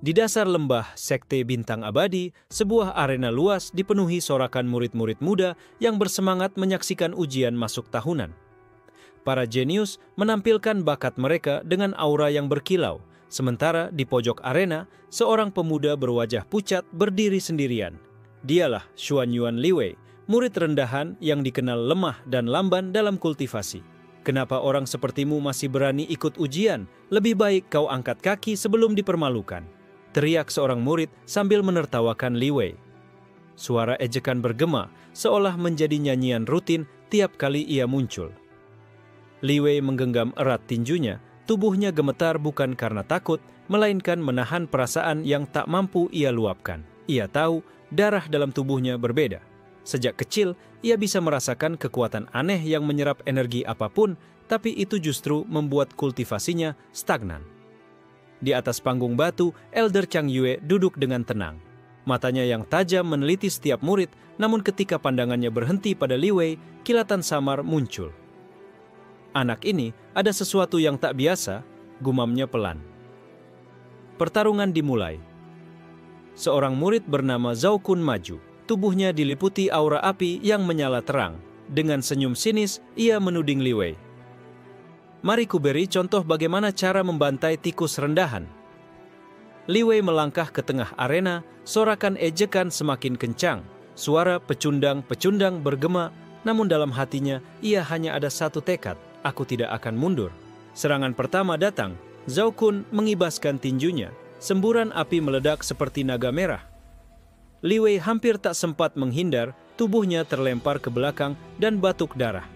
Di dasar lembah Sekte Bintang Abadi, sebuah arena luas dipenuhi sorakan murid-murid muda yang bersemangat menyaksikan ujian masuk tahunan. Para jenius menampilkan bakat mereka dengan aura yang berkilau, sementara di pojok arena, seorang pemuda berwajah pucat berdiri sendirian. Dialah Xuanyuan Liwei, murid rendahan yang dikenal lemah dan lamban dalam kultivasi. Kenapa orang sepertimu masih berani ikut ujian? Lebih baik kau angkat kaki sebelum dipermalukan, teriak seorang murid sambil menertawakan Liwei. Suara ejekan bergema, seolah menjadi nyanyian rutin tiap kali ia muncul. Liwei menggenggam erat tinjunya, tubuhnya gemetar bukan karena takut, melainkan menahan perasaan yang tak mampu ia luapkan. Ia tahu darah dalam tubuhnya berbeda. Sejak kecil, ia bisa merasakan kekuatan aneh yang menyerap energi apapun, tapi itu justru membuat kultivasinya stagnan. Di atas panggung batu, Elder Chang Yue duduk dengan tenang. Matanya yang tajam meneliti setiap murid, namun ketika pandangannya berhenti pada Liwei, kilatan samar muncul. Anak ini ada sesuatu yang tak biasa, gumamnya pelan. Pertarungan dimulai. Seorang murid bernama Zhao Kun maju. Tubuhnya diliputi aura api yang menyala terang. Dengan senyum sinis, ia menuding Liwei. Mari kuberi contoh bagaimana cara membantai tikus rendahan. Liwei melangkah ke tengah arena, sorakan ejekan semakin kencang. Suara pecundang-pecundang bergema, namun dalam hatinya ia hanya ada satu tekad. Aku tidak akan mundur. Serangan pertama datang. Zhao Kun mengibaskan tinjunya. Semburan api meledak seperti naga merah. Liwei hampir tak sempat menghindar, tubuhnya terlempar ke belakang dan batuk darah.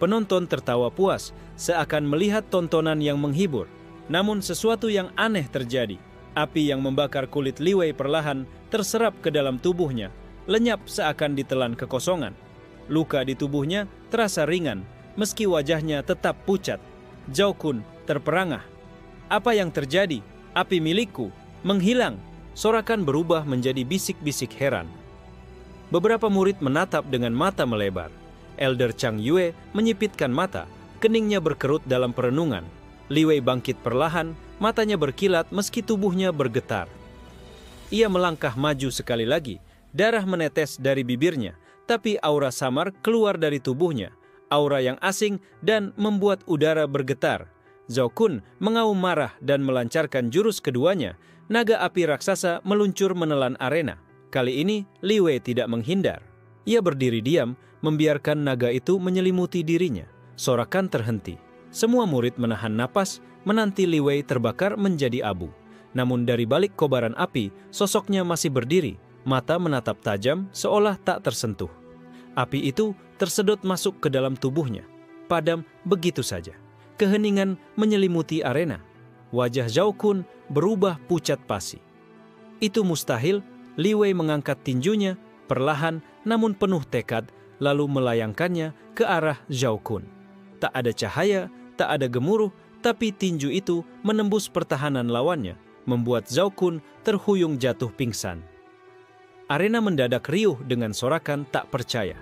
Penonton tertawa puas, seakan melihat tontonan yang menghibur. Namun sesuatu yang aneh terjadi. Api yang membakar kulit Liwei perlahan terserap ke dalam tubuhnya, lenyap seakan ditelan kekosongan. Luka di tubuhnya terasa ringan, meski wajahnya tetap pucat. Zhao Kun terperangah. Apa yang terjadi? Api milikku menghilang. Sorakan berubah menjadi bisik-bisik heran. Beberapa murid menatap dengan mata melebar. Elder Chang Yue menyipitkan mata, keningnya berkerut dalam perenungan. Liwei bangkit perlahan, matanya berkilat meski tubuhnya bergetar. Ia melangkah maju sekali lagi, darah menetes dari bibirnya, tapi aura samar keluar dari tubuhnya. Aura yang asing dan membuat udara bergetar. Zhao Kun mengaum marah dan melancarkan jurus keduanya. Naga api raksasa meluncur menelan arena. Kali ini Liwei tidak menghindar. Ia berdiri diam, membiarkan naga itu menyelimuti dirinya. Sorakan terhenti. Semua murid menahan napas, menanti Liwei terbakar menjadi abu. Namun dari balik kobaran api, sosoknya masih berdiri. Mata menatap tajam seolah tak tersentuh. Api itu tersedot masuk ke dalam tubuhnya. Padam begitu saja. Keheningan menyelimuti arena. Wajah Zhao Kun berubah pucat pasi. Itu mustahil. Liwei mengangkat tinjunya, perlahan namun penuh tekad, lalu melayangkannya ke arah Zhao Kun. Tak ada cahaya, tak ada gemuruh, tapi tinju itu menembus pertahanan lawannya, membuat Zhao Kun terhuyung jatuh pingsan. Arena mendadak riuh dengan sorakan tak percaya.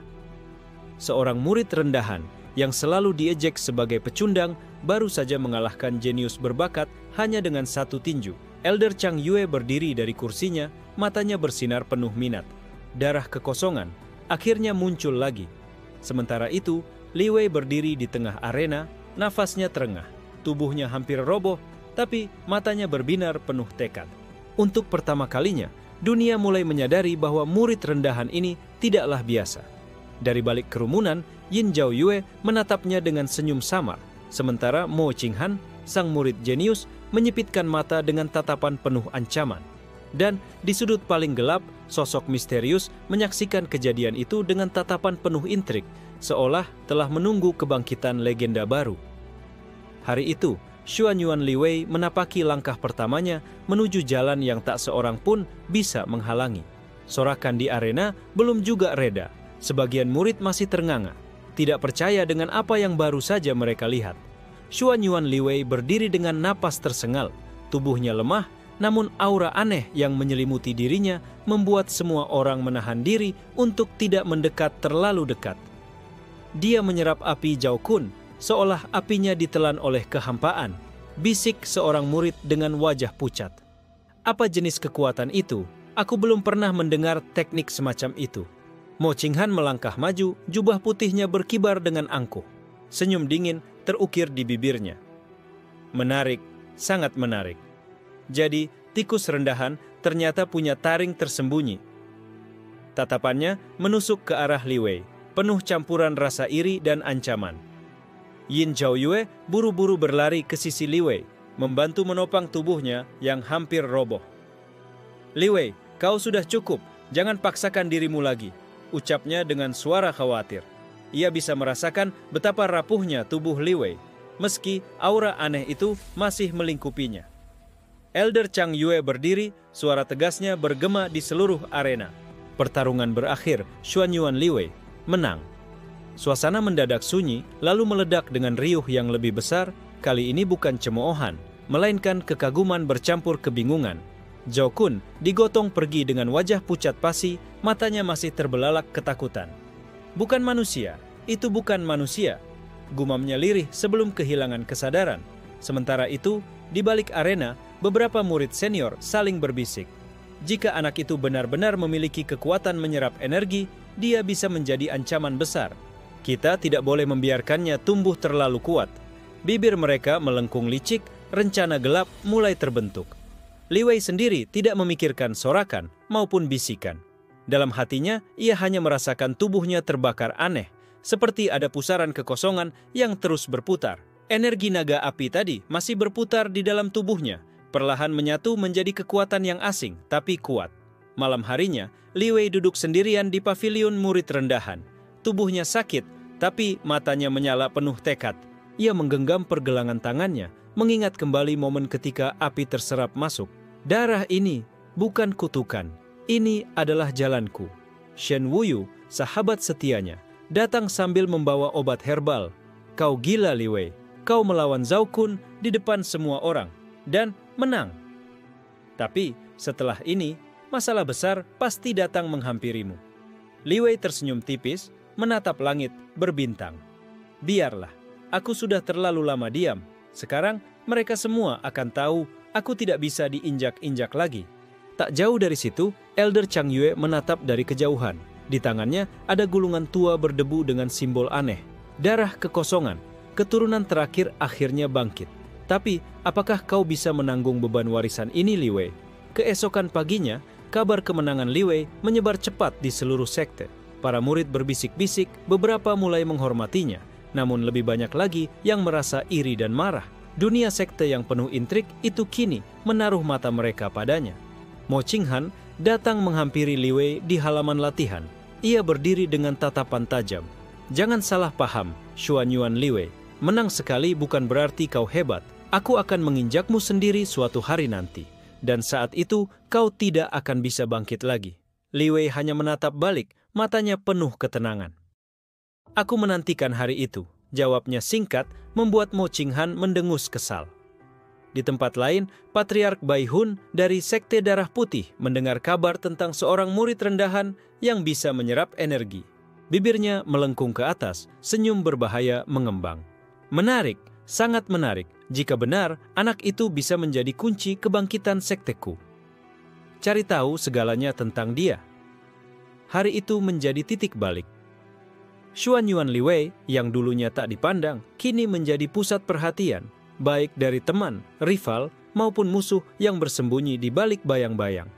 Seorang murid rendahan yang selalu diejek sebagai pecundang baru saja mengalahkan jenius berbakat hanya dengan satu tinju. Elder Chang Yue berdiri dari kursinya, matanya bersinar penuh minat. Darah kekosongan akhirnya muncul lagi. Sementara itu, Liwei berdiri di tengah arena, nafasnya terengah. Tubuhnya hampir roboh, tapi matanya berbinar penuh tekad. Untuk pertama kalinya, dunia mulai menyadari bahwa murid rendahan ini tidaklah biasa. Dari balik kerumunan, Yin Zhao Yue menatapnya dengan senyum samar. Sementara Mo Qinghan, sang murid jenius, menyipitkan mata dengan tatapan penuh ancaman. Dan di sudut paling gelap, sosok misterius menyaksikan kejadian itu dengan tatapan penuh intrik, seolah telah menunggu kebangkitan legenda baru. Hari itu, Xuanyuan Liwei menapaki langkah pertamanya menuju jalan yang tak seorang pun bisa menghalangi. Sorakan di arena belum juga reda. Sebagian murid masih ternganga, tidak percaya dengan apa yang baru saja mereka lihat. Xuanyuan Liwei berdiri dengan napas tersengal, tubuhnya lemah, namun aura aneh yang menyelimuti dirinya membuat semua orang menahan diri untuk tidak mendekat terlalu dekat. Dia menyerap api Zhao Kun, seolah apinya ditelan oleh kehampaan, bisik seorang murid dengan wajah pucat. Apa jenis kekuatan itu? Aku belum pernah mendengar teknik semacam itu. Mo Qinghan melangkah maju, jubah putihnya berkibar dengan angkuh. Senyum dingin terukir di bibirnya. Menarik, sangat menarik. Jadi, tikus rendahan ternyata punya taring tersembunyi. Tatapannya menusuk ke arah Li Wei, penuh campuran rasa iri dan ancaman. Yin Zhaoyue buru-buru berlari ke sisi Li Wei, membantu menopang tubuhnya yang hampir roboh. Li Wei, kau sudah cukup, jangan paksakan dirimu lagi, ucapnya dengan suara khawatir. Ia bisa merasakan betapa rapuhnya tubuh Li Wei, meski aura aneh itu masih melingkupinya. Elder Chang Yue berdiri, suara tegasnya bergema di seluruh arena. Pertarungan berakhir, Xuanyuan Li Wei menang. Suasana mendadak sunyi, lalu meledak dengan riuh yang lebih besar. Kali ini bukan cemoohan, melainkan kekaguman bercampur kebingungan. Zhao Kun digotong pergi dengan wajah pucat pasi, matanya masih terbelalak ketakutan. Bukan manusia, itu bukan manusia, gumamnya lirih sebelum kehilangan kesadaran. Sementara itu, di balik arena, beberapa murid senior saling berbisik. Jika anak itu benar-benar memiliki kekuatan menyerap energi, dia bisa menjadi ancaman besar. Kita tidak boleh membiarkannya tumbuh terlalu kuat. Bibir mereka melengkung licik, rencana gelap mulai terbentuk. Li Wei sendiri tidak memikirkan sorakan maupun bisikan. Dalam hatinya, ia hanya merasakan tubuhnya terbakar aneh, seperti ada pusaran kekosongan yang terus berputar. Energi naga api tadi masih berputar di dalam tubuhnya, perlahan menyatu menjadi kekuatan yang asing tapi kuat. Malam harinya, Li Wei duduk sendirian di pavilion murid rendahan. Tubuhnya sakit, tapi matanya menyala penuh tekad. Ia menggenggam pergelangan tangannya, mengingat kembali momen ketika api terserap masuk. Darah ini bukan kutukan, ini adalah jalanku. Shen Wuyu, sahabat setianya, datang sambil membawa obat herbal. Kau gila Li Wei, kau melawan Zhao Kun di depan semua orang, dan menang. Tapi setelah ini, masalah besar pasti datang menghampirimu. Li Wei tersenyum tipis, menatap langit berbintang. Biarlah, aku sudah terlalu lama diam. Sekarang mereka semua akan tahu aku tidak bisa diinjak-injak lagi. Tak jauh dari situ, Elder Chang Yue menatap dari kejauhan. Di tangannya ada gulungan tua berdebu dengan simbol aneh. Darah kekosongan, keturunan terakhir akhirnya bangkit. Tapi, apakah kau bisa menanggung beban warisan ini, Li Wei? Keesokan paginya, kabar kemenangan Li Wei menyebar cepat di seluruh sekte. Para murid berbisik-bisik, beberapa mulai menghormatinya. Namun lebih banyak lagi yang merasa iri dan marah. Dunia sekte yang penuh intrik itu kini menaruh mata mereka padanya. Mo Qinghan datang menghampiri Li Wei di halaman latihan. Ia berdiri dengan tatapan tajam. Jangan salah paham, Xuanyuan Li Wei. Menang sekali bukan berarti kau hebat. Aku akan menginjakmu sendiri suatu hari nanti. Dan saat itu kau tidak akan bisa bangkit lagi. Li Wei hanya menatap balik, matanya penuh ketenangan. Aku menantikan hari itu, jawabnya singkat, membuat Mo Qinghan mendengus kesal. Di tempat lain, Patriark Bai Hun dari Sekte Darah Putih mendengar kabar tentang seorang murid rendahan yang bisa menyerap energi. Bibirnya melengkung ke atas, senyum berbahaya mengembang. Menarik, sangat menarik. Jika benar, anak itu bisa menjadi kunci kebangkitan sekteku. Cari tahu segalanya tentang dia. Hari itu menjadi titik balik. Xuanyuan Li Wei yang dulunya tak dipandang, kini menjadi pusat perhatian, baik dari teman, rival, maupun musuh yang bersembunyi di balik bayang-bayang.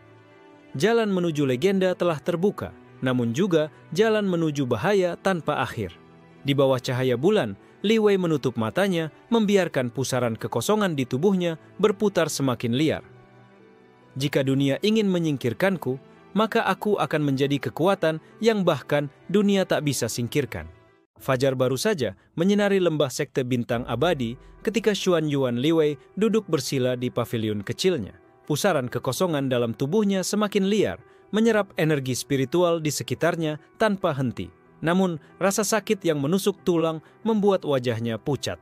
Jalan menuju legenda telah terbuka, namun juga jalan menuju bahaya tanpa akhir. Di bawah cahaya bulan, Li Wei menutup matanya, membiarkan pusaran kekosongan di tubuhnya berputar semakin liar. Jika dunia ingin menyingkirkanku, maka aku akan menjadi kekuatan yang bahkan dunia tak bisa singkirkan. Fajar baru saja menyinari lembah sekte bintang abadi ketika Xuanyuan Li Wei duduk bersila di pavilion kecilnya. Pusaran kekosongan dalam tubuhnya semakin liar, menyerap energi spiritual di sekitarnya tanpa henti. Namun, rasa sakit yang menusuk tulang membuat wajahnya pucat.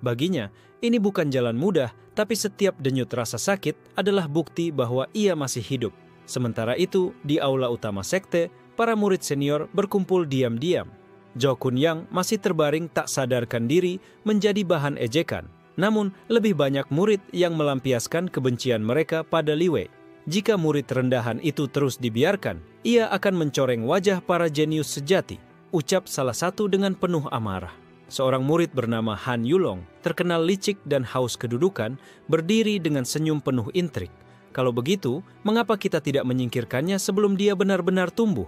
Baginya, ini bukan jalan mudah, tapi setiap denyut rasa sakit adalah bukti bahwa ia masih hidup. Sementara itu, di aula utama sekte, para murid senior berkumpul diam-diam. Zhao Kun yang masih terbaring tak sadarkan diri menjadi bahan ejekan. Namun, lebih banyak murid yang melampiaskan kebencian mereka pada Li Wei. Jika murid rendahan itu terus dibiarkan, ia akan mencoreng wajah para jenius sejati, ucap salah satu dengan penuh amarah. Seorang murid bernama Han Yulong, terkenal licik dan haus kedudukan, berdiri dengan senyum penuh intrik. Kalau begitu, mengapa kita tidak menyingkirkannya sebelum dia benar-benar tumbuh?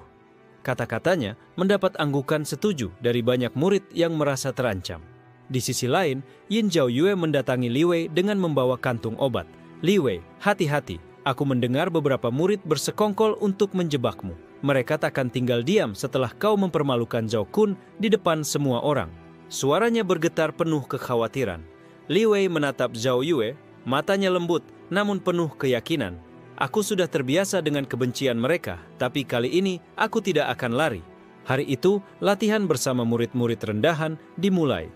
Kata-katanya mendapat anggukan setuju dari banyak murid yang merasa terancam. Di sisi lain, Yin Zhaoyue mendatangi Li Wei dengan membawa kantung obat. Li Wei, hati-hati, aku mendengar beberapa murid bersekongkol untuk menjebakmu. Mereka takkan tinggal diam setelah kau mempermalukan Zhao Kun di depan semua orang. Suaranya bergetar penuh kekhawatiran. Li Wei menatap Zhao Yue, matanya lembut namun penuh keyakinan. Aku sudah terbiasa dengan kebencian mereka, tapi kali ini aku tidak akan lari. Hari itu, latihan bersama murid-murid rendahan dimulai.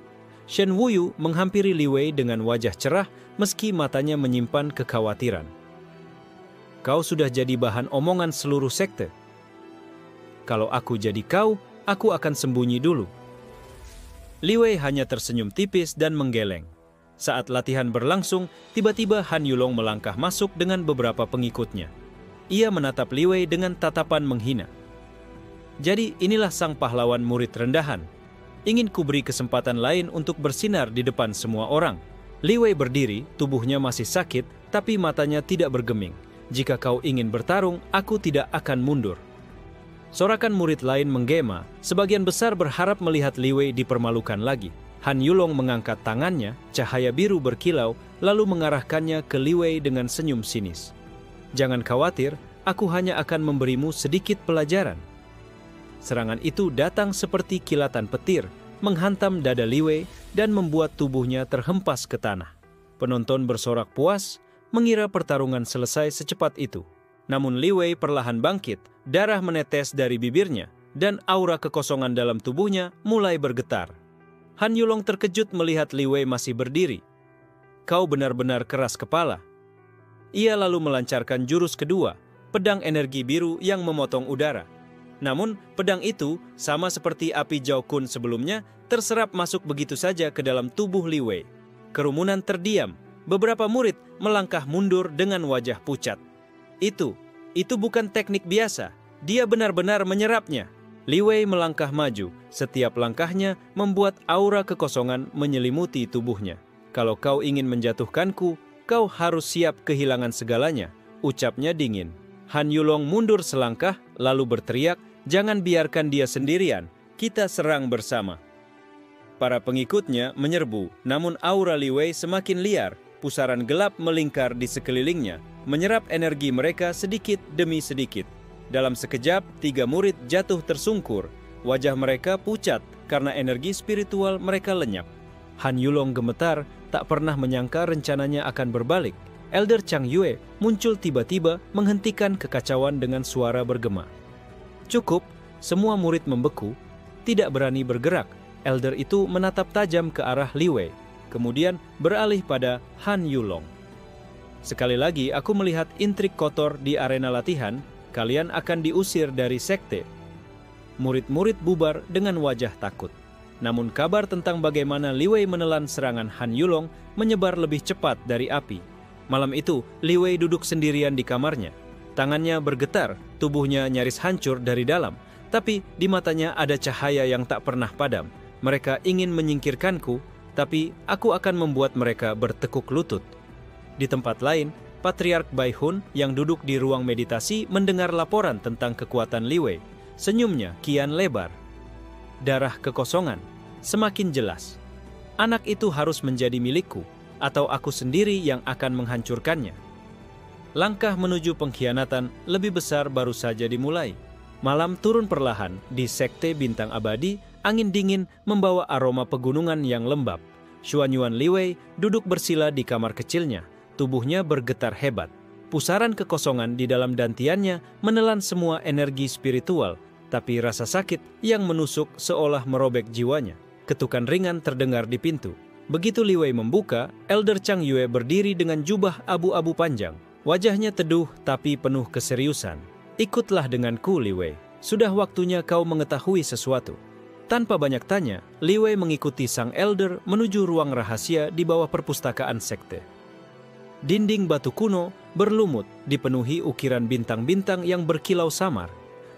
Shen Wuyu menghampiri Li Wei dengan wajah cerah meski matanya menyimpan kekhawatiran. Kau sudah jadi bahan omongan seluruh sekte. Kalau aku jadi kau, aku akan sembunyi dulu. Li Wei hanya tersenyum tipis dan menggeleng. Saat latihan berlangsung, tiba-tiba Han Yulong melangkah masuk dengan beberapa pengikutnya. Ia menatap Li Wei dengan tatapan menghina. Jadi inilah sang pahlawan murid rendahan. Ingin kuberi kesempatan lain untuk bersinar di depan semua orang. Li Wei berdiri, tubuhnya masih sakit, tapi matanya tidak bergeming. Jika kau ingin bertarung, aku tidak akan mundur. Sorakan murid lain menggema, sebagian besar berharap melihat Li Wei dipermalukan lagi. Han Yulong mengangkat tangannya, cahaya biru berkilau, lalu mengarahkannya ke Li Wei dengan senyum sinis. Jangan khawatir, aku hanya akan memberimu sedikit pelajaran. Serangan itu datang seperti kilatan petir, menghantam dada Li Wei dan membuat tubuhnya terhempas ke tanah. Penonton bersorak puas, mengira pertarungan selesai secepat itu. Namun Li Wei perlahan bangkit, darah menetes dari bibirnya, dan aura kekosongan dalam tubuhnya mulai bergetar. Han Yulong terkejut melihat Li Wei masih berdiri. Kau benar-benar keras kepala. Ia lalu melancarkan jurus kedua, pedang energi biru yang memotong udara. Namun, pedang itu, sama seperti api Zhao Kun sebelumnya, terserap masuk begitu saja ke dalam tubuh Li Wei. Kerumunan terdiam, beberapa murid melangkah mundur dengan wajah pucat. Itu bukan teknik biasa, dia benar-benar menyerapnya. Li Wei melangkah maju, setiap langkahnya membuat aura kekosongan menyelimuti tubuhnya. Kalau kau ingin menjatuhkanku, kau harus siap kehilangan segalanya, ucapnya dingin. Han Yulong mundur selangkah, lalu berteriak, jangan biarkan dia sendirian, kita serang bersama. Para pengikutnya menyerbu, namun aura Li Wei semakin liar, pusaran gelap melingkar di sekelilingnya, menyerap energi mereka sedikit demi sedikit. Dalam sekejap, 3 murid jatuh tersungkur. Wajah mereka pucat karena energi spiritual mereka lenyap. Han Yulong gemetar, tak pernah menyangka rencananya akan berbalik. Elder Chang Yue muncul tiba-tiba menghentikan kekacauan dengan suara bergema. Cukup, semua murid membeku, tidak berani bergerak. Elder itu menatap tajam ke arah Li Wei, kemudian beralih pada Han Yulong. Sekali lagi aku melihat intrik kotor di arena latihan. Kalian akan diusir dari sekte. Murid-murid bubar dengan wajah takut. Namun kabar tentang bagaimana Li Wei menelan serangan Han Yulong menyebar lebih cepat dari api. Malam itu, Li Wei duduk sendirian di kamarnya. Tangannya bergetar, tubuhnya nyaris hancur dari dalam. Tapi di matanya ada cahaya yang tak pernah padam. Mereka ingin menyingkirkanku, tapi aku akan membuat mereka bertekuk lutut. Di tempat lain, Patriark Bai Hun yang duduk di ruang meditasi mendengar laporan tentang kekuatan Li Wei. Senyumnya kian lebar. Darah kekosongan semakin jelas. Anak itu harus menjadi milikku, atau aku sendiri yang akan menghancurkannya. Langkah menuju pengkhianatan lebih besar baru saja dimulai. Malam turun perlahan di Sekte Bintang Abadi, angin dingin membawa aroma pegunungan yang lembab. Xuanyuan Li Wei duduk bersila di kamar kecilnya. Tubuhnya bergetar hebat. Pusaran kekosongan di dalam dantiannya menelan semua energi spiritual, tapi rasa sakit yang menusuk seolah merobek jiwanya. Ketukan ringan terdengar di pintu. Begitu Li Wei membuka, Elder Chang Yue berdiri dengan jubah abu-abu panjang. Wajahnya teduh tapi penuh keseriusan. Ikutlah denganku, Li Wei. Sudah waktunya kau mengetahui sesuatu. Tanpa banyak tanya, Li Wei mengikuti sang elder menuju ruang rahasia di bawah perpustakaan sekte. Dinding batu kuno berlumut dipenuhi ukiran bintang-bintang yang berkilau samar.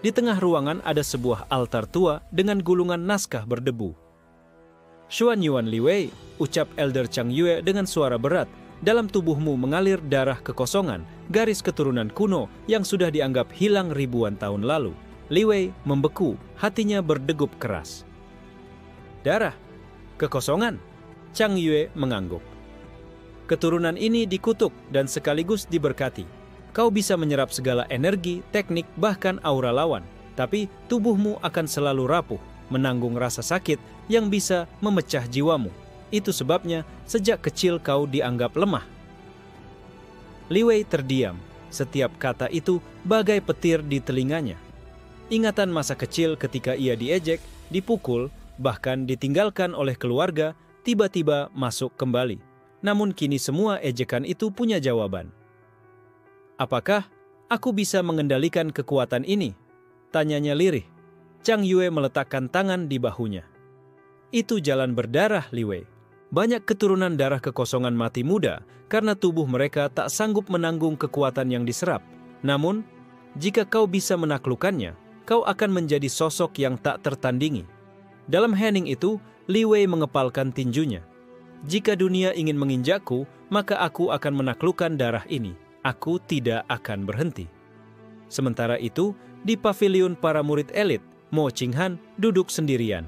Di tengah ruangan ada sebuah altar tua dengan gulungan naskah berdebu. Xuan Yuan Li Wei, ucap Elder Chang Yue dengan suara berat, dalam tubuhmu mengalir darah kekosongan, garis keturunan kuno yang sudah dianggap hilang ribuan tahun lalu. Li Wei membeku, hatinya berdegup keras. Darah, kekosongan, Chang Yue mengangguk. Keturunan ini dikutuk dan sekaligus diberkati. Kau bisa menyerap segala energi, teknik, bahkan aura lawan. Tapi tubuhmu akan selalu rapuh, menanggung rasa sakit yang bisa memecah jiwamu. Itu sebabnya sejak kecil kau dianggap lemah. Li Wei terdiam. Setiap kata itu bagai petir di telinganya. Ingatan masa kecil ketika ia diejek, dipukul, bahkan ditinggalkan oleh keluarga, tiba-tiba masuk kembali. Namun kini semua ejekan itu punya jawaban. Apakah aku bisa mengendalikan kekuatan ini? Tanyanya lirih. Chang Yue meletakkan tangan di bahunya. Itu jalan berdarah, Li Wei. Banyak keturunan darah kekosongan mati muda karena tubuh mereka tak sanggup menanggung kekuatan yang diserap. Namun, jika kau bisa menaklukkannya, kau akan menjadi sosok yang tak tertandingi. Dalam hening itu, Li Wei mengepalkan tinjunya. Jika dunia ingin menginjakku, maka aku akan menaklukkan darah ini. Aku tidak akan berhenti. Sementara itu, di pavilion para murid elit, Mo Qinghan duduk sendirian.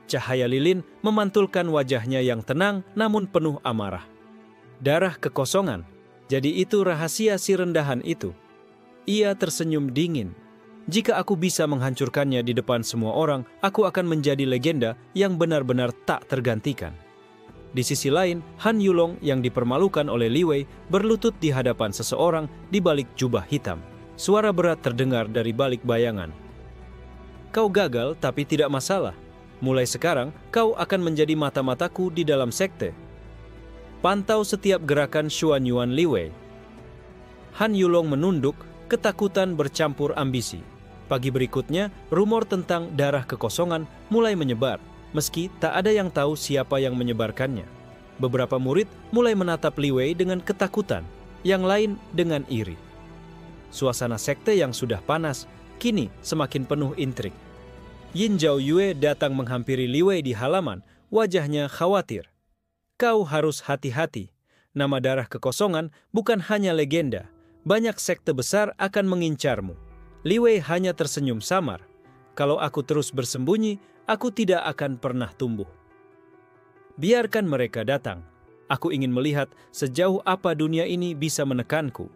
Cahaya lilin memantulkan wajahnya yang tenang namun penuh amarah. Darah kekosongan, jadi itu rahasia si rendahan itu. Ia tersenyum dingin. Jika aku bisa menghancurkannya di depan semua orang, aku akan menjadi legenda yang benar-benar tak tergantikan. Di sisi lain, Han Yulong yang dipermalukan oleh Li Wei berlutut di hadapan seseorang di balik jubah hitam. Suara berat terdengar dari balik bayangan. Kau gagal tapi tidak masalah. Mulai sekarang, kau akan menjadi mata-mataku di dalam sekte. Pantau setiap gerakan Xuan Yuan Li Wei. Han Yulong menunduk, ketakutan bercampur ambisi. Pagi berikutnya, rumor tentang darah kekosongan mulai menyebar, meski tak ada yang tahu siapa yang menyebarkannya. Beberapa murid mulai menatap Li Wei dengan ketakutan, yang lain dengan iri. Suasana sekte yang sudah panas, kini semakin penuh intrik. Yin Zhao Yue datang menghampiri Li Wei di halaman, wajahnya khawatir. Kau harus hati-hati. Nama darah kekosongan bukan hanya legenda. Banyak sekte besar akan mengincarmu. Li Wei hanya tersenyum samar. Kalau aku terus bersembunyi, aku tidak akan pernah tumbuh. Biarkan mereka datang. Aku ingin melihat sejauh apa dunia ini bisa menekanku.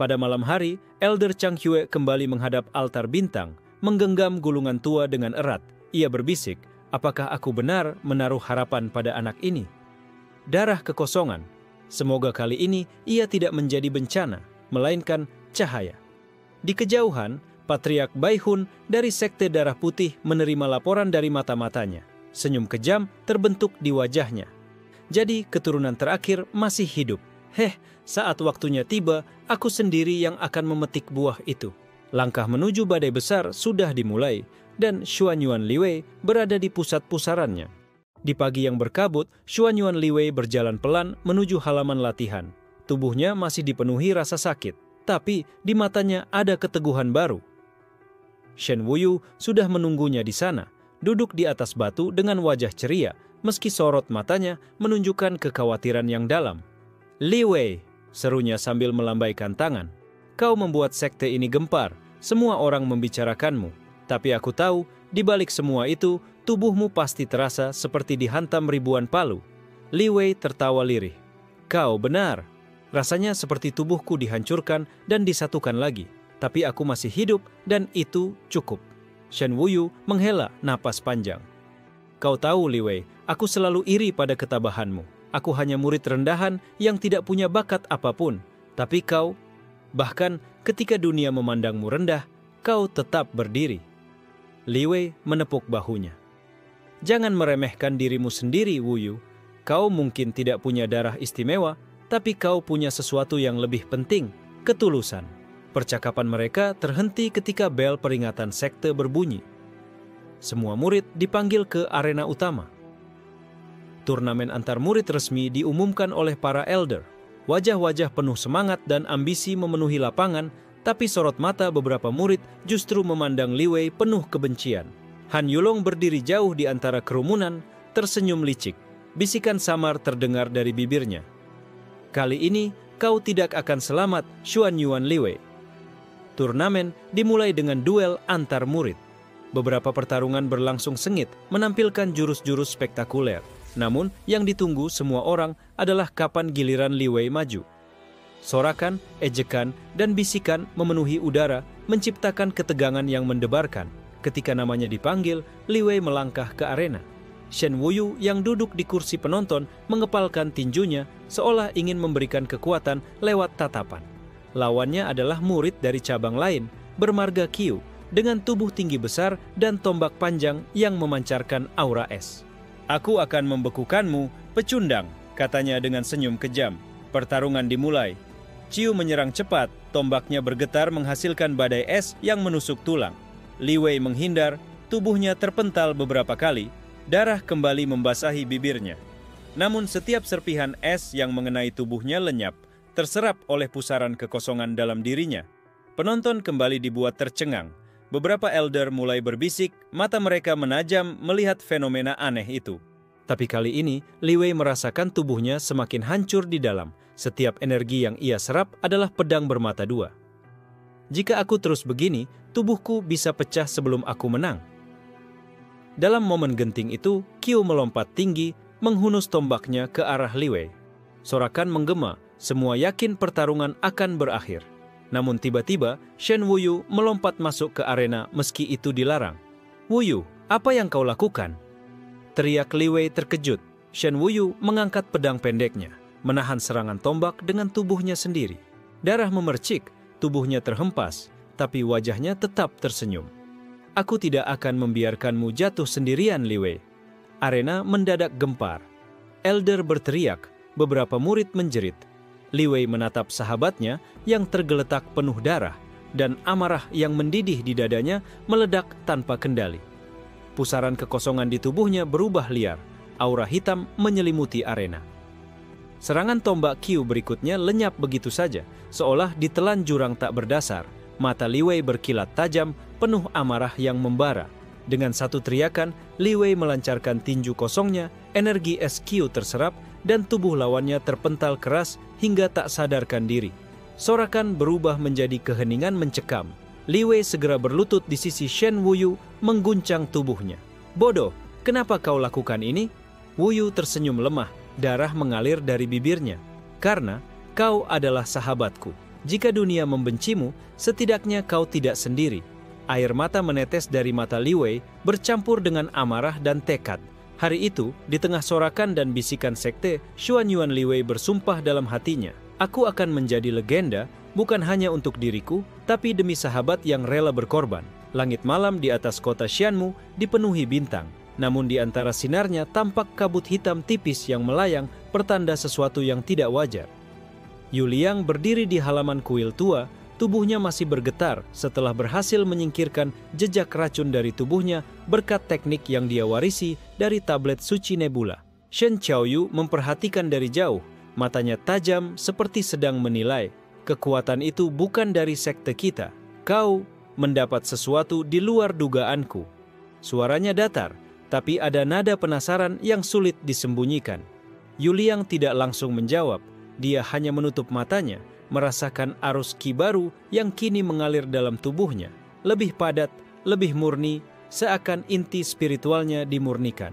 Pada malam hari, Elder Chang Yue kembali menghadap altar bintang, menggenggam gulungan tua dengan erat. Ia berbisik, apakah aku benar menaruh harapan pada anak ini? Darah kekosongan. Semoga kali ini ia tidak menjadi bencana, melainkan cahaya. Di kejauhan, Patriark Baihun dari Sekte Darah Putih menerima laporan dari mata-matanya. Senyum kejam terbentuk di wajahnya. Jadi keturunan terakhir masih hidup. Saat waktunya tiba, aku sendiri yang akan memetik buah itu. Langkah menuju badai besar sudah dimulai, dan Xuan Yuan Li Wei berada di pusat pusarannya. Di pagi yang berkabut, Xuan Yuan Li Wei berjalan pelan menuju halaman latihan. Tubuhnya masih dipenuhi rasa sakit, tapi di matanya ada keteguhan baru. Shen Wuyu sudah menunggunya di sana, duduk di atas batu dengan wajah ceria, meski sorot matanya menunjukkan kekhawatiran yang dalam. Li Wei, serunya sambil melambaikan tangan. Kau membuat sekte ini gempar, semua orang membicarakanmu. Tapi aku tahu, di balik semua itu, tubuhmu pasti terasa seperti dihantam ribuan palu. Li Wei tertawa lirih. Kau benar. Rasanya seperti tubuhku dihancurkan dan disatukan lagi. Tapi aku masih hidup dan itu cukup. Shen Wuyu menghela napas panjang. Kau tahu, Li Wei, aku selalu iri pada ketabahanmu. Aku hanya murid rendahan yang tidak punya bakat apapun. Tapi kau, bahkan ketika dunia memandangmu rendah, kau tetap berdiri. Li Wei menepuk bahunya. Jangan meremehkan dirimu sendiri, Wuyu. Kau mungkin tidak punya darah istimewa, tapi kau punya sesuatu yang lebih penting, ketulusan. Percakapan mereka terhenti ketika bel peringatan sekte berbunyi. Semua murid dipanggil ke arena utama. Turnamen antar murid resmi diumumkan oleh para elder. Wajah-wajah penuh semangat dan ambisi memenuhi lapangan, tapi sorot mata beberapa murid justru memandang Li Wei penuh kebencian. Han Yulong berdiri jauh di antara kerumunan, tersenyum licik. Bisikan samar terdengar dari bibirnya. Kali ini, kau tidak akan selamat, Xuan Yuan Li Wei. Turnamen dimulai dengan duel antar murid. Beberapa pertarungan berlangsung sengit, menampilkan jurus-jurus spektakuler. Namun, yang ditunggu semua orang adalah kapan giliran Li Wei maju. Sorakan, ejekan, dan bisikan memenuhi udara, menciptakan ketegangan yang mendebarkan. Ketika namanya dipanggil, Li Wei melangkah ke arena. Shen Wuyu yang duduk di kursi penonton mengepalkan tinjunya seolah ingin memberikan kekuatan lewat tatapan. Lawannya adalah murid dari cabang lain, bermarga Qiu, dengan tubuh tinggi besar dan tombak panjang yang memancarkan aura es. Aku akan membekukanmu, pecundang, katanya dengan senyum kejam. Pertarungan dimulai. Qiu menyerang cepat, tombaknya bergetar menghasilkan badai es yang menusuk tulang. Li Wei menghindar, tubuhnya terpental beberapa kali, darah kembali membasahi bibirnya. Namun setiap serpihan es yang mengenai tubuhnya lenyap, terserap oleh pusaran kekosongan dalam dirinya. Penonton kembali dibuat tercengang. Beberapa elder mulai berbisik, mata mereka menajam melihat fenomena aneh itu. Tapi kali ini, Li Wei merasakan tubuhnya semakin hancur di dalam. Setiap energi yang ia serap adalah pedang bermata dua. Jika aku terus begini, tubuhku bisa pecah sebelum aku menang. Dalam momen genting itu, Qiu melompat tinggi, menghunus tombaknya ke arah Li Wei. Sorakan menggema, semua yakin pertarungan akan berakhir. Namun tiba-tiba, Shen Wuyu melompat masuk ke arena meski itu dilarang. "Wuyu, apa yang kau lakukan?" teriak Li Wei terkejut. Shen Wuyu mengangkat pedang pendeknya, menahan serangan tombak dengan tubuhnya sendiri. Darah memercik, tubuhnya terhempas, tapi wajahnya tetap tersenyum. "Aku tidak akan membiarkanmu jatuh sendirian, Li Wei." Arena mendadak gempar. Elder berteriak, beberapa murid menjerit. Li Wei menatap sahabatnya yang tergeletak penuh darah, dan amarah yang mendidih di dadanya meledak tanpa kendali. Pusaran kekosongan di tubuhnya berubah liar, aura hitam menyelimuti arena. Serangan tombak Qiu berikutnya lenyap begitu saja, seolah ditelan jurang tak berdasar. Mata Li Wei berkilat tajam, penuh amarah yang membara. Dengan satu teriakan, Li Wei melancarkan tinju kosongnya, energi es Qiu terserap, dan tubuh lawannya terpental keras hingga tak sadarkan diri. Sorakan berubah menjadi keheningan mencekam. Li Wei segera berlutut di sisi Shen Wuyu, mengguncang tubuhnya. "Bodoh, kenapa kau lakukan ini?" Wuyu tersenyum lemah, darah mengalir dari bibirnya. "Karena kau adalah sahabatku. Jika dunia membencimu, setidaknya kau tidak sendiri." Air mata menetes dari mata Li Wei bercampur dengan amarah dan tekad. Hari itu, di tengah sorakan dan bisikan sekte, Xuan Yuan Li Wei bersumpah dalam hatinya, "Aku akan menjadi legenda, bukan hanya untuk diriku, tapi demi sahabat yang rela berkorban." Langit malam di atas kota Xianmu dipenuhi bintang, namun di antara sinarnya tampak kabut hitam tipis yang melayang, pertanda sesuatu yang tidak wajar. Yu Liang berdiri di halaman kuil tua, tubuhnya masih bergetar setelah berhasil menyingkirkan jejak racun dari tubuhnya berkat teknik yang dia warisi dari tablet suci Nebula. Shen Qiaoyu memperhatikan dari jauh, matanya tajam seperti sedang menilai, "Kekuatan itu bukan dari sekte kita. Kau mendapat sesuatu di luar dugaanku." Suaranya datar, tapi ada nada penasaran yang sulit disembunyikan. Yu Liang tidak langsung menjawab, dia hanya menutup matanya, merasakan arus ki baru yang kini mengalir dalam tubuhnya, lebih padat, lebih murni, seakan inti spiritualnya dimurnikan.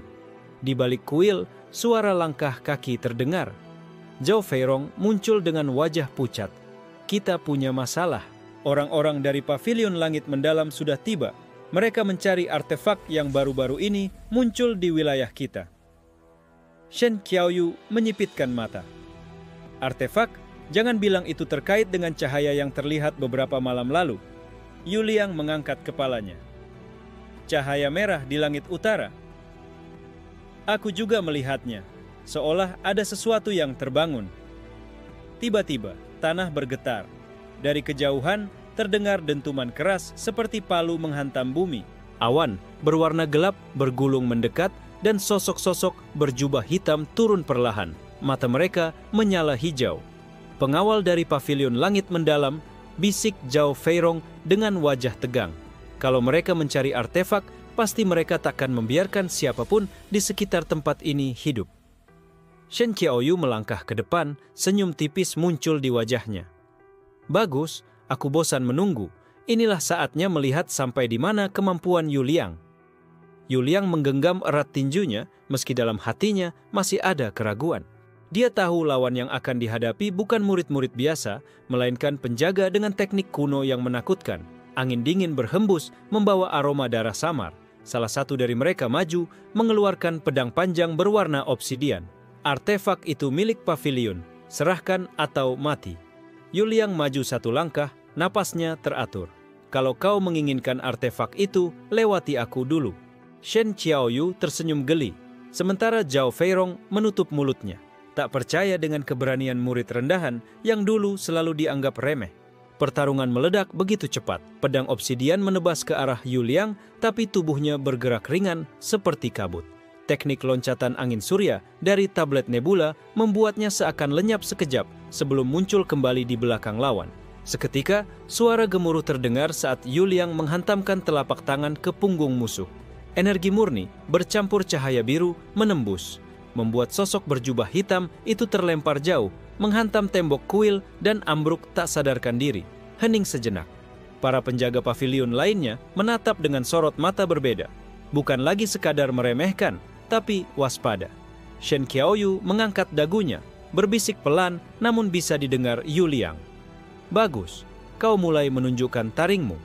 Di balik kuil, suara langkah kaki terdengar. Zhao Feirong muncul dengan wajah pucat. "Kita punya masalah. Orang-orang dari pavilion langit mendalam sudah tiba. Mereka mencari artefak yang baru-baru ini muncul di wilayah kita." Shen Qiaoyu menyipitkan mata. "Artefak? Jangan bilang itu terkait dengan cahaya yang terlihat beberapa malam lalu." Yu Liang mengangkat kepalanya. "Cahaya merah di langit utara? Aku juga melihatnya, seolah ada sesuatu yang terbangun." Tiba-tiba, tanah bergetar. Dari kejauhan, terdengar dentuman keras seperti palu menghantam bumi. Awan berwarna gelap bergulung mendekat dan sosok-sosok berjubah hitam turun perlahan. Mata mereka menyala hijau. Pengawal dari pavilion langit mendalam, bisik Zhao Feirong dengan wajah tegang. Kalau mereka mencari artefak, pasti mereka takkan membiarkan siapapun di sekitar tempat ini hidup. Shen Qiaoyu melangkah ke depan, senyum tipis muncul di wajahnya. Bagus, aku bosan menunggu. Inilah saatnya melihat sampai di mana kemampuan Yu Liang. Yu Liang menggenggam erat tinjunya, meski dalam hatinya masih ada keraguan. Dia tahu lawan yang akan dihadapi bukan murid-murid biasa, melainkan penjaga dengan teknik kuno yang menakutkan. Angin dingin berhembus, membawa aroma darah samar. Salah satu dari mereka maju, mengeluarkan pedang panjang berwarna obsidian. Artefak itu milik pavilion, serahkan atau mati. Yu Liang maju satu langkah, napasnya teratur. Kalau kau menginginkan artefak itu, lewati aku dulu. Shen Qiaoyu tersenyum geli, sementara Zhao Feirong menutup mulutnya. Tak percaya dengan keberanian murid rendahan yang dulu selalu dianggap remeh. Pertarungan meledak begitu cepat. Pedang obsidian menebas ke arah Yu Liang, tapi tubuhnya bergerak ringan seperti kabut. Teknik loncatan angin surya dari tablet nebula membuatnya seakan lenyap sekejap sebelum muncul kembali di belakang lawan. Seketika, suara gemuruh terdengar saat Yu Liang menghantamkan telapak tangan ke punggung musuh. Energi murni bercampur cahaya biru menembus, membuat sosok berjubah hitam itu terlempar jauh, menghantam tembok kuil dan ambruk tak sadarkan diri. Hening sejenak. Para penjaga pavilion lainnya menatap dengan sorot mata berbeda. Bukan lagi sekadar meremehkan, tapi waspada. Shen Qiaoyu mengangkat dagunya, berbisik pelan namun bisa didengar Yu Liang. Bagus, kau mulai menunjukkan taringmu.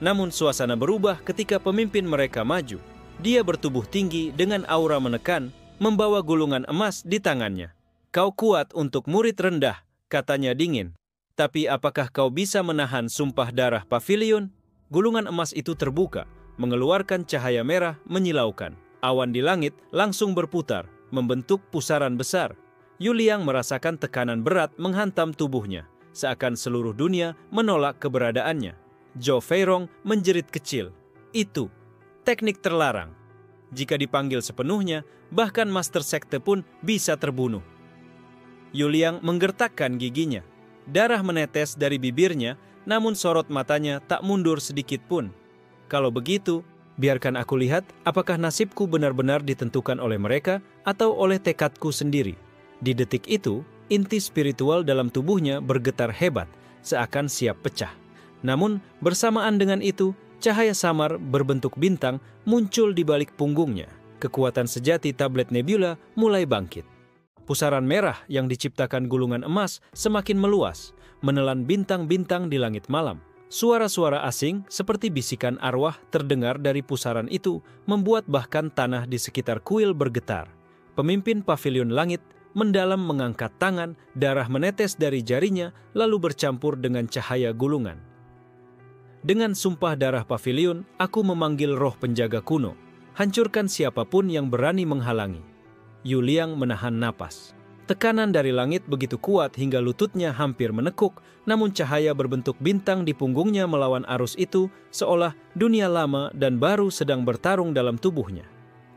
Namun suasana berubah ketika pemimpin mereka maju. Dia bertubuh tinggi dengan aura menekan, membawa gulungan emas di tangannya. Kau kuat untuk murid rendah, katanya dingin. Tapi apakah kau bisa menahan sumpah darah pavilion? Gulungan emas itu terbuka, mengeluarkan cahaya merah menyilaukan. Awan di langit langsung berputar, membentuk pusaran besar. Yu Liang merasakan tekanan berat menghantam tubuhnya, seakan seluruh dunia menolak keberadaannya. Zhao Feirong menjerit kecil. Itu teknik terlarang. Jika dipanggil sepenuhnya, bahkan Master Sekte pun bisa terbunuh. Yu Liang menggertakkan giginya. Darah menetes dari bibirnya, namun sorot matanya tak mundur sedikit pun. Kalau begitu, biarkan aku lihat apakah nasibku benar-benar ditentukan oleh mereka atau oleh tekadku sendiri. Di detik itu, inti spiritual dalam tubuhnya bergetar hebat, seakan siap pecah. Namun, bersamaan dengan itu, cahaya samar berbentuk bintang muncul di balik punggungnya. Kekuatan sejati tablet nebula mulai bangkit. Pusaran merah yang diciptakan gulungan emas semakin meluas, menelan bintang-bintang di langit malam. Suara-suara asing seperti bisikan arwah terdengar dari pusaran itu, membuat bahkan tanah di sekitar kuil bergetar. Pemimpin pavilion langit mendalam mengangkat tangan, darah menetes dari jarinya lalu bercampur dengan cahaya gulungan. Dengan sumpah darah pavilion, aku memanggil roh penjaga kuno. Hancurkan siapapun yang berani menghalangi. Yu Liang menahan napas. Tekanan dari langit begitu kuat hingga lututnya hampir menekuk, namun cahaya berbentuk bintang di punggungnya melawan arus itu, seolah dunia lama dan baru sedang bertarung dalam tubuhnya.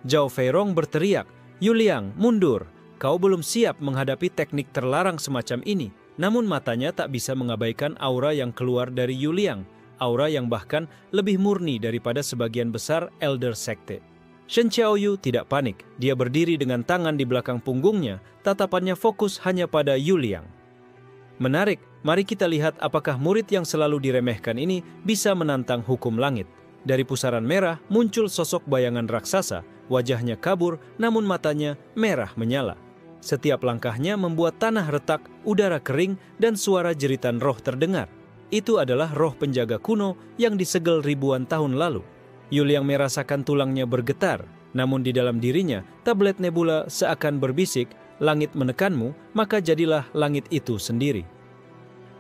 Zhao Feirong berteriak, Yu Liang, mundur. Kau belum siap menghadapi teknik terlarang semacam ini. Namun matanya tak bisa mengabaikan aura yang keluar dari Yu Liang. Aura yang bahkan lebih murni daripada sebagian besar Elder Sekte. Shen Qiaoyu tidak panik. Dia berdiri dengan tangan di belakang punggungnya, tatapannya fokus hanya pada Yu Liang. Menarik, mari kita lihat apakah murid yang selalu diremehkan ini bisa menantang hukum langit. Dari pusaran merah muncul sosok bayangan raksasa, wajahnya kabur namun matanya merah menyala. Setiap langkahnya membuat tanah retak, udara kering, dan suara jeritan roh terdengar. Itu adalah roh penjaga kuno yang disegel ribuan tahun lalu. Yu Liang merasakan tulangnya bergetar, namun di dalam dirinya, tablet nebula seakan berbisik, langit menekanmu, maka jadilah langit itu sendiri.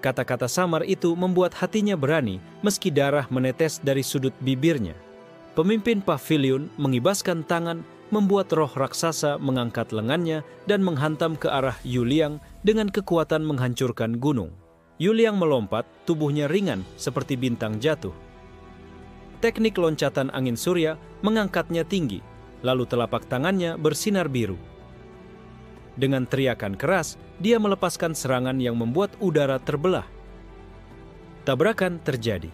Kata-kata samar itu membuat hatinya berani, meski darah menetes dari sudut bibirnya. Pemimpin pavilion mengibaskan tangan, membuat roh raksasa mengangkat lengannya dan menghantam ke arah Yu Liang dengan kekuatan menghancurkan gunung. Yu Liang melompat, tubuhnya ringan seperti bintang jatuh. Teknik loncatan angin surya mengangkatnya tinggi, lalu telapak tangannya bersinar biru. Dengan teriakan keras, dia melepaskan serangan yang membuat udara terbelah. Tabrakan terjadi.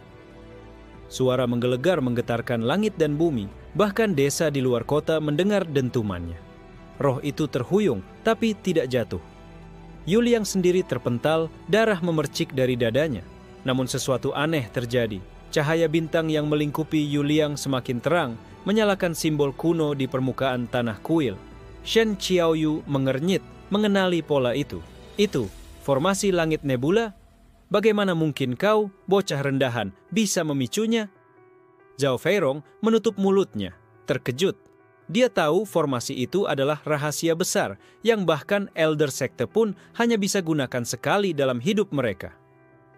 Suara menggelegar menggetarkan langit dan bumi, bahkan desa di luar kota mendengar dentumannya. Roh itu terhuyung, tapi tidak jatuh. Yuliang sendiri terpental, darah memercik dari dadanya. Namun sesuatu aneh terjadi. Cahaya bintang yang melingkupi Yuliang semakin terang, menyalakan simbol kuno di permukaan tanah kuil. Shen Qiaoyu mengernyit, mengenali pola itu. Itu, formasi langit nebula? Bagaimana mungkin kau, bocah rendahan, bisa memicunya? Zhao Feirong menutup mulutnya, terkejut. Dia tahu formasi itu adalah rahasia besar yang bahkan Elder Sekte pun hanya bisa gunakan sekali dalam hidup mereka.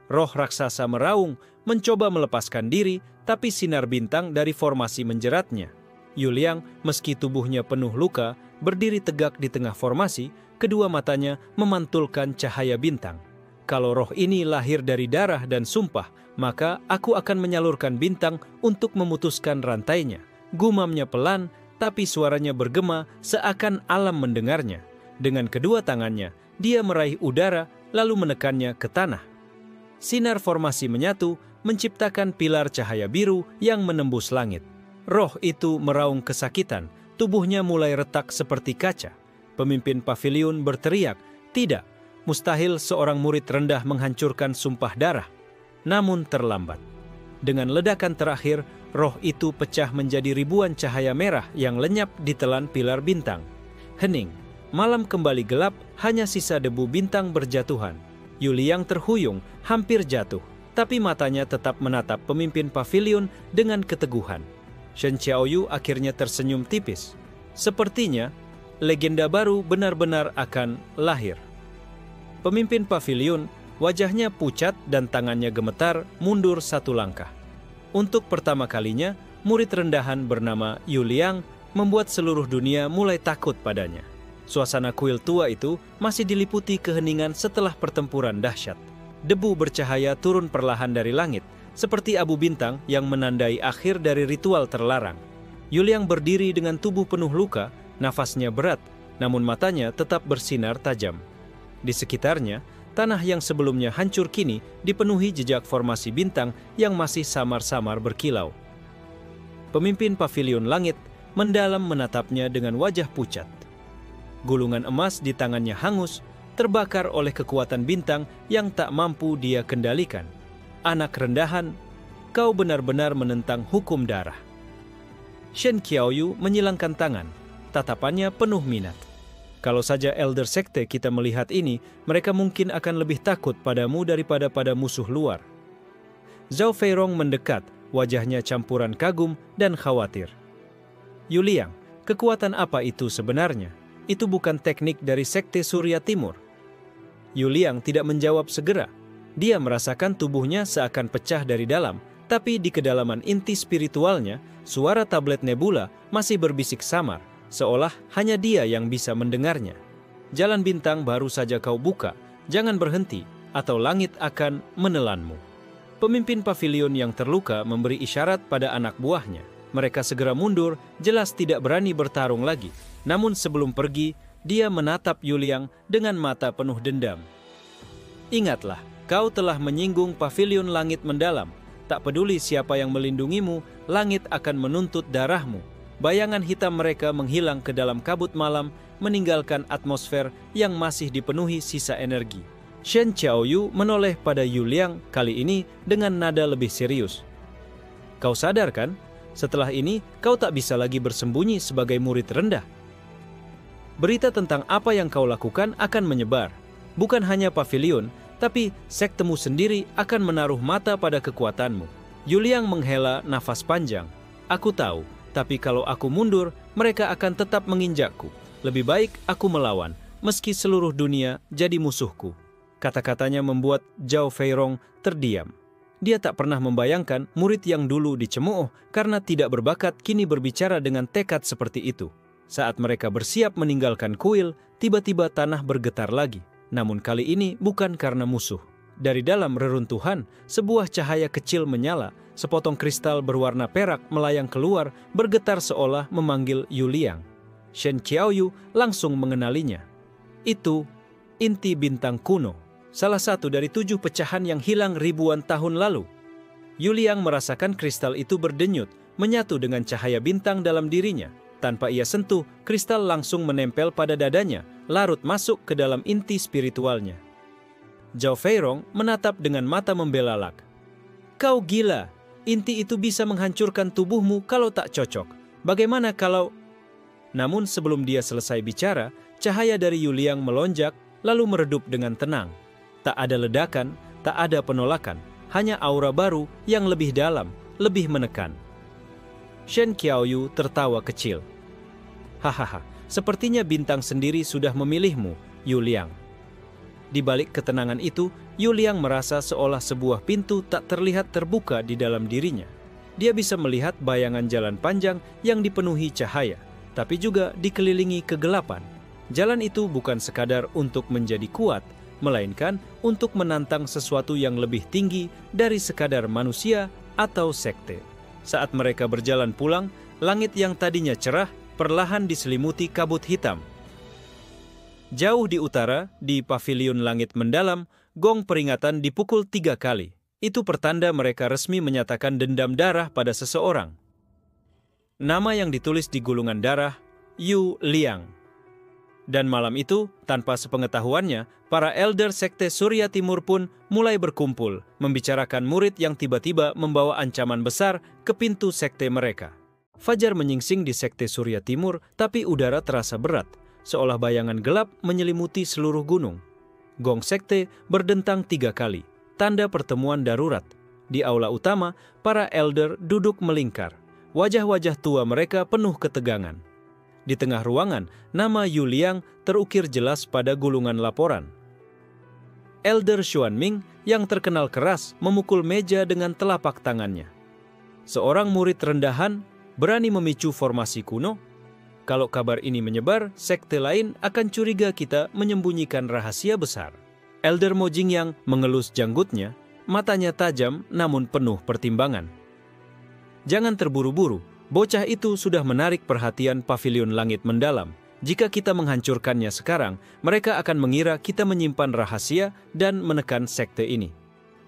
Roh raksasa meraung, mencoba melepaskan diri, tapi sinar bintang dari formasi menjeratnya. Yuliang, meski tubuhnya penuh luka, berdiri tegak di tengah formasi, kedua matanya memantulkan cahaya bintang. Kalau roh ini lahir dari darah dan sumpah, maka aku akan menyalurkan bintang untuk memutuskan rantainya. Gumamnya pelan, tapi suaranya bergema seakan alam mendengarnya. Dengan kedua tangannya, dia meraih udara lalu menekannya ke tanah. Sinar formasi menyatu, menciptakan pilar cahaya biru yang menembus langit. Roh itu meraung kesakitan, tubuhnya mulai retak seperti kaca. Pemimpin pavilion berteriak, "Tidak, mustahil seorang murid rendah menghancurkan sumpah darah." Namun terlambat. Dengan ledakan terakhir, roh itu pecah menjadi ribuan cahaya merah yang lenyap ditelan pilar bintang. Hening, malam kembali gelap, hanya sisa debu bintang berjatuhan. Yuliang terhuyung, hampir jatuh, tapi matanya tetap menatap pemimpin pavilion dengan keteguhan. Shen Qiaoyu akhirnya tersenyum tipis. Sepertinya, legenda baru benar-benar akan lahir. Pemimpin pavilion, wajahnya pucat dan tangannya gemetar, mundur satu langkah. Untuk pertama kalinya, murid rendahan bernama Yuliang membuat seluruh dunia mulai takut padanya. Suasana kuil tua itu masih diliputi keheningan setelah pertempuran dahsyat. Debu bercahaya turun perlahan dari langit, seperti abu bintang yang menandai akhir dari ritual terlarang. Yuliang berdiri dengan tubuh penuh luka, nafasnya berat, namun matanya tetap bersinar tajam. Di sekitarnya, tanah yang sebelumnya hancur kini dipenuhi jejak formasi bintang yang masih samar-samar berkilau. Pemimpin pavilion langit mendalam menatapnya dengan wajah pucat. Gulungan emas di tangannya hangus, terbakar oleh kekuatan bintang yang tak mampu dia kendalikan. Anak rendahan, kau benar-benar menentang hukum darah. Shen Qiaoyu menyilangkan tangan, tatapannya penuh minat. Kalau saja Elder Sekte kita melihat ini, mereka mungkin akan lebih takut padamu daripada pada musuh luar. Zhao Feirong mendekat, wajahnya campuran kagum dan khawatir. Yuliang, kekuatan apa itu sebenarnya? Itu bukan teknik dari Sekte Surya Timur. Yuliang tidak menjawab segera. Dia merasakan tubuhnya seakan pecah dari dalam, tapi di kedalaman inti spiritualnya, suara tablet nebula masih berbisik samar, seolah hanya dia yang bisa mendengarnya. Jalan bintang baru saja kau buka, jangan berhenti, atau langit akan menelanmu. Pemimpin pavilion yang terluka memberi isyarat pada anak buahnya. Mereka segera mundur, jelas tidak berani bertarung lagi. Namun sebelum pergi, dia menatap Yuliang dengan mata penuh dendam. Ingatlah, kau telah menyinggung pavilion langit mendalam. Tak peduli siapa yang melindungimu, langit akan menuntut darahmu. Bayangan hitam mereka menghilang ke dalam kabut malam, meninggalkan atmosfer yang masih dipenuhi sisa energi. Shen Qiaoyu menoleh pada Yuliang kali ini dengan nada lebih serius. Kau sadar kan? Setelah ini, kau tak bisa lagi bersembunyi sebagai murid rendah. Berita tentang apa yang kau lakukan akan menyebar. Bukan hanya pavilion, tapi sektemu sendiri akan menaruh mata pada kekuatanmu. Yuliang menghela nafas panjang. Aku tahu, tapi kalau aku mundur, mereka akan tetap menginjakku. Lebih baik aku melawan, meski seluruh dunia jadi musuhku. Kata-katanya membuat Zhao Feirong terdiam. Dia tak pernah membayangkan murid yang dulu dicemooh karena tidak berbakat kini berbicara dengan tekad seperti itu. Saat mereka bersiap meninggalkan kuil, tiba-tiba tanah bergetar lagi. Namun kali ini bukan karena musuh. Dari dalam reruntuhan, sebuah cahaya kecil menyala, sepotong kristal berwarna perak melayang keluar, bergetar seolah memanggil Yu Liang. Shen Qiaoyu langsung mengenalinya. Itu inti bintang kuno, salah satu dari 7 pecahan yang hilang ribuan tahun lalu. Yu Liang merasakan kristal itu berdenyut, menyatu dengan cahaya bintang dalam dirinya. Tanpa ia sentuh, kristal langsung menempel pada dadanya, larut masuk ke dalam inti spiritualnya. Zhao Feirong menatap dengan mata membelalak. Kau gila, inti itu bisa menghancurkan tubuhmu kalau tak cocok. Bagaimana kalau... Namun sebelum dia selesai bicara, cahaya dari Yu Liang melonjak, lalu meredup dengan tenang. Tak ada ledakan, tak ada penolakan, hanya aura baru yang lebih dalam, lebih menekan. Shen Qiaoyu tertawa kecil. Hahaha, sepertinya bintang sendiri sudah memilihmu, Yu Liang. Di balik ketenangan itu, Yu Liang merasa seolah sebuah pintu tak terlihat terbuka di dalam dirinya. Dia bisa melihat bayangan jalan panjang yang dipenuhi cahaya, tapi juga dikelilingi kegelapan. Jalan itu bukan sekadar untuk menjadi kuat, melainkan untuk menantang sesuatu yang lebih tinggi dari sekadar manusia atau sekte. Saat mereka berjalan pulang, langit yang tadinya cerah perlahan diselimuti kabut hitam. Jauh di utara, di pavilion langit mendalam, gong peringatan dipukul 3 kali. Itu pertanda mereka resmi menyatakan dendam darah pada seseorang. Nama yang ditulis di gulungan darah, Yu Liang. Dan malam itu, tanpa sepengetahuannya, para elder sekte Surya Timur pun mulai berkumpul, membicarakan murid yang tiba-tiba membawa ancaman besar ke pintu sekte mereka. Fajar menyingsing di sekte Surya Timur, tapi udara terasa berat, seolah bayangan gelap menyelimuti seluruh gunung. Gong sekte berdentang 3 kali, tanda pertemuan darurat. Di aula utama, para elder duduk melingkar. Wajah-wajah tua mereka penuh ketegangan. Di tengah ruangan, nama Yu Liang terukir jelas pada gulungan laporan. Elder Xuanming yang terkenal keras memukul meja dengan telapak tangannya. Seorang murid rendahan berani memicu formasi kuno? Kalau kabar ini menyebar, sekte lain akan curiga kita menyembunyikan rahasia besar. Elder Mo Jingyang mengelus janggutnya, matanya tajam namun penuh pertimbangan. Jangan terburu-buru. Bocah itu sudah menarik perhatian pavilion langit mendalam. Jika kita menghancurkannya sekarang, mereka akan mengira kita menyimpan rahasia dan menekan sekte ini.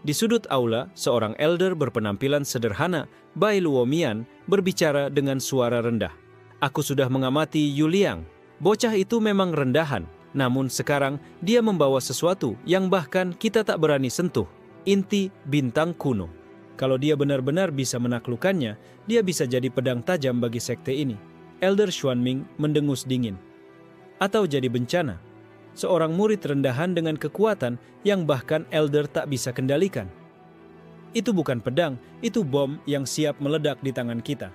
Di sudut aula, seorang elder berpenampilan sederhana, Bai Luomian, berbicara dengan suara rendah. Aku sudah mengamati Yu Liang. Bocah itu memang rendahan, namun sekarang dia membawa sesuatu yang bahkan kita tak berani sentuh. Inti bintang kuno. Kalau dia benar-benar bisa menaklukkannya, dia bisa jadi pedang tajam bagi sekte ini. Elder Xuanming mendengus dingin. Atau jadi bencana. Seorang murid rendahan dengan kekuatan yang bahkan elder tak bisa kendalikan. Itu bukan pedang, itu bom yang siap meledak di tangan kita.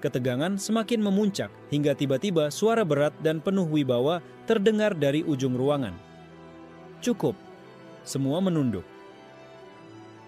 Ketegangan semakin memuncak hingga tiba-tiba suara berat dan penuh wibawa terdengar dari ujung ruangan. Cukup. Semua menunduk.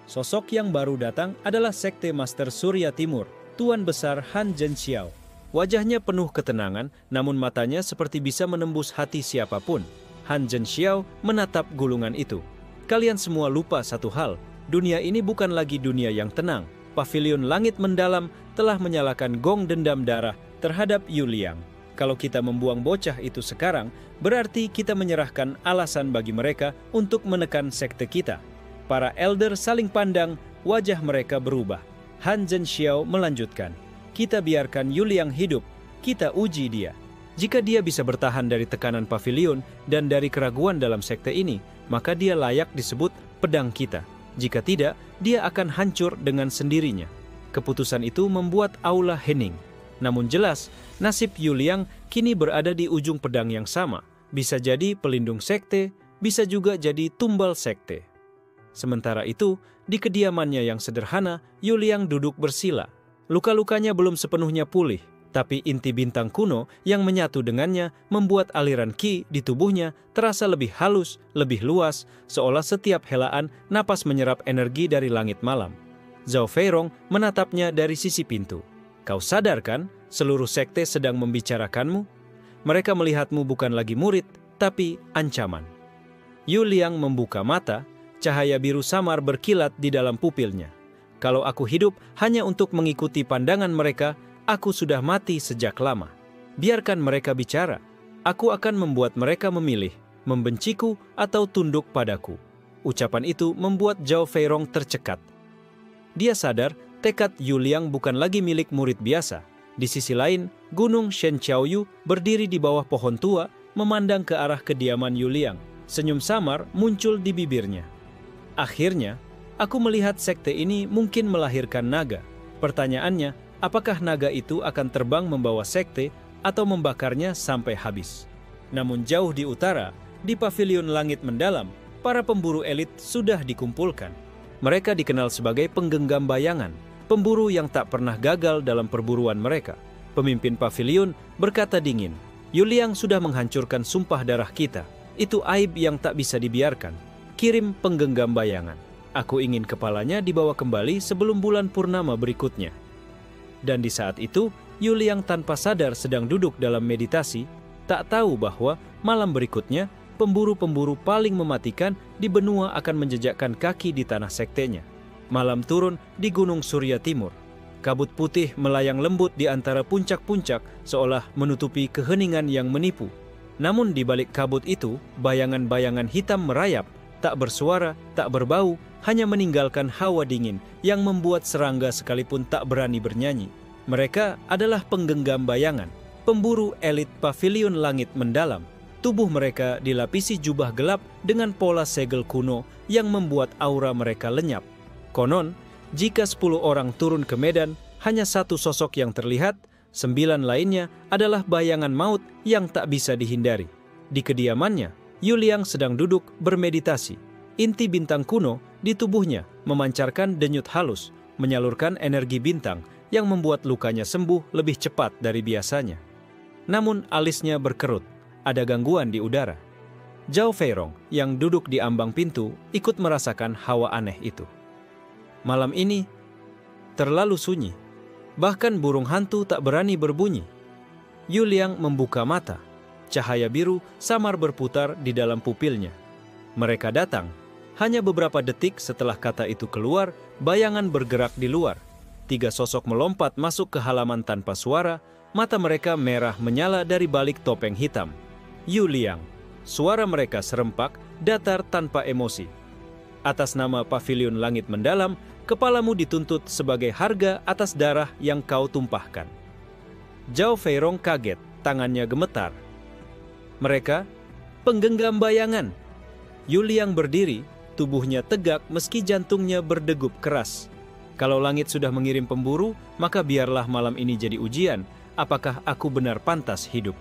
Sosok yang baru datang adalah Sekte Master Surya Timur, Tuan Besar Han Zhenxiao. Wajahnya penuh ketenangan, namun matanya seperti bisa menembus hati siapapun. Han Zhenxiao menatap gulungan itu. Kalian semua lupa satu hal, dunia ini bukan lagi dunia yang tenang. Pavilion langit mendalam telah menyalakan gong dendam darah terhadap Yu Liang. Kalau kita membuang bocah itu sekarang, berarti kita menyerahkan alasan bagi mereka untuk menekan sekte kita. Para elder saling pandang, wajah mereka berubah. Han Zhenxiao melanjutkan, kita biarkan Yu Liang hidup, kita uji dia. Jika dia bisa bertahan dari tekanan pavilion dan dari keraguan dalam sekte ini, maka dia layak disebut pedang kita. Jika tidak, dia akan hancur dengan sendirinya. Keputusan itu membuat aula hening. Namun jelas, nasib Yu Liang kini berada di ujung pedang yang sama. Bisa jadi pelindung sekte, bisa juga jadi tumbal sekte. Sementara itu, di kediamannya yang sederhana, Yu Liang duduk bersila. Luka-lukanya belum sepenuhnya pulih, tapi inti bintang kuno yang menyatu dengannya membuat aliran qi di tubuhnya terasa lebih halus, lebih luas, seolah setiap helaan napas menyerap energi dari langit malam. Zhao Feirong menatapnya dari sisi pintu. Kau sadar kan, seluruh sekte sedang membicarakanmu? Mereka melihatmu bukan lagi murid, tapi ancaman. Yu Liang membuka mata. Cahaya biru samar berkilat di dalam pupilnya. Kalau aku hidup hanya untuk mengikuti pandangan mereka, aku sudah mati sejak lama. Biarkan mereka bicara. Aku akan membuat mereka memilih, membenciku atau tunduk padaku." Ucapan itu membuat Zhao Feirong tercekat. Dia sadar tekad Yu Liang bukan lagi milik murid biasa. Di sisi lain, Gunung Shen Qiaoyu berdiri di bawah pohon tua, memandang ke arah kediaman Yu Liang. Senyum samar muncul di bibirnya. "Akhirnya, aku melihat sekte ini mungkin melahirkan naga. Pertanyaannya, apakah naga itu akan terbang membawa sekte atau membakarnya sampai habis?" Namun jauh di utara, di pavilion langit mendalam, para pemburu elit sudah dikumpulkan. Mereka dikenal sebagai penggenggam bayangan, pemburu yang tak pernah gagal dalam perburuan mereka. Pemimpin pavilion berkata dingin, "Yu Liang sudah menghancurkan sumpah darah kita. Itu aib yang tak bisa dibiarkan. Kirim penggenggam bayangan. Aku ingin kepalanya dibawa kembali sebelum bulan purnama berikutnya." Dan di saat itu, Yu Liang tanpa sadar sedang duduk dalam meditasi, tak tahu bahwa malam berikutnya, pemburu-pemburu paling mematikan di benua akan menjejakkan kaki di tanah sektenya. Malam turun di Gunung Surya Timur. Kabut putih melayang lembut di antara puncak-puncak seolah menutupi keheningan yang menipu. Namun di balik kabut itu, bayangan-bayangan hitam merayap, tak bersuara, tak berbau, hanya meninggalkan hawa dingin yang membuat serangga sekalipun tak berani bernyanyi. Mereka adalah penggenggam bayangan, pemburu elit pavilion langit mendalam. Tubuh mereka dilapisi jubah gelap dengan pola segel kuno yang membuat aura mereka lenyap. Konon, jika 10 orang turun ke medan, hanya satu sosok yang terlihat, 9 lainnya adalah bayangan maut yang tak bisa dihindari. Di kediamannya, Yu Liang sedang duduk bermeditasi. Inti bintang kuno di tubuhnya memancarkan denyut halus, menyalurkan energi bintang yang membuat lukanya sembuh lebih cepat dari biasanya. Namun alisnya berkerut, ada gangguan di udara. Zhao Feirong yang duduk di ambang pintu ikut merasakan hawa aneh itu. Malam ini terlalu sunyi, bahkan burung hantu tak berani berbunyi. Yu Liang membuka mata, cahaya biru samar berputar di dalam pupilnya. Mereka datang. Hanya beberapa detik setelah kata itu keluar, bayangan bergerak di luar. 3 sosok melompat masuk ke halaman tanpa suara, mata mereka merah menyala dari balik topeng hitam. Yu Liang. Suara mereka serempak, datar tanpa emosi. "Atas nama Pavilion Langit Mendalam, kepalamu dituntut sebagai harga atas darah yang kau tumpahkan." Zhao Feirong kaget, tangannya gemetar. "Mereka penggenggam bayangan." Yu Liang berdiri, tubuhnya tegak meski jantungnya berdegup keras. "Kalau langit sudah mengirim pemburu, maka biarlah malam ini jadi ujian, apakah aku benar pantas hidup."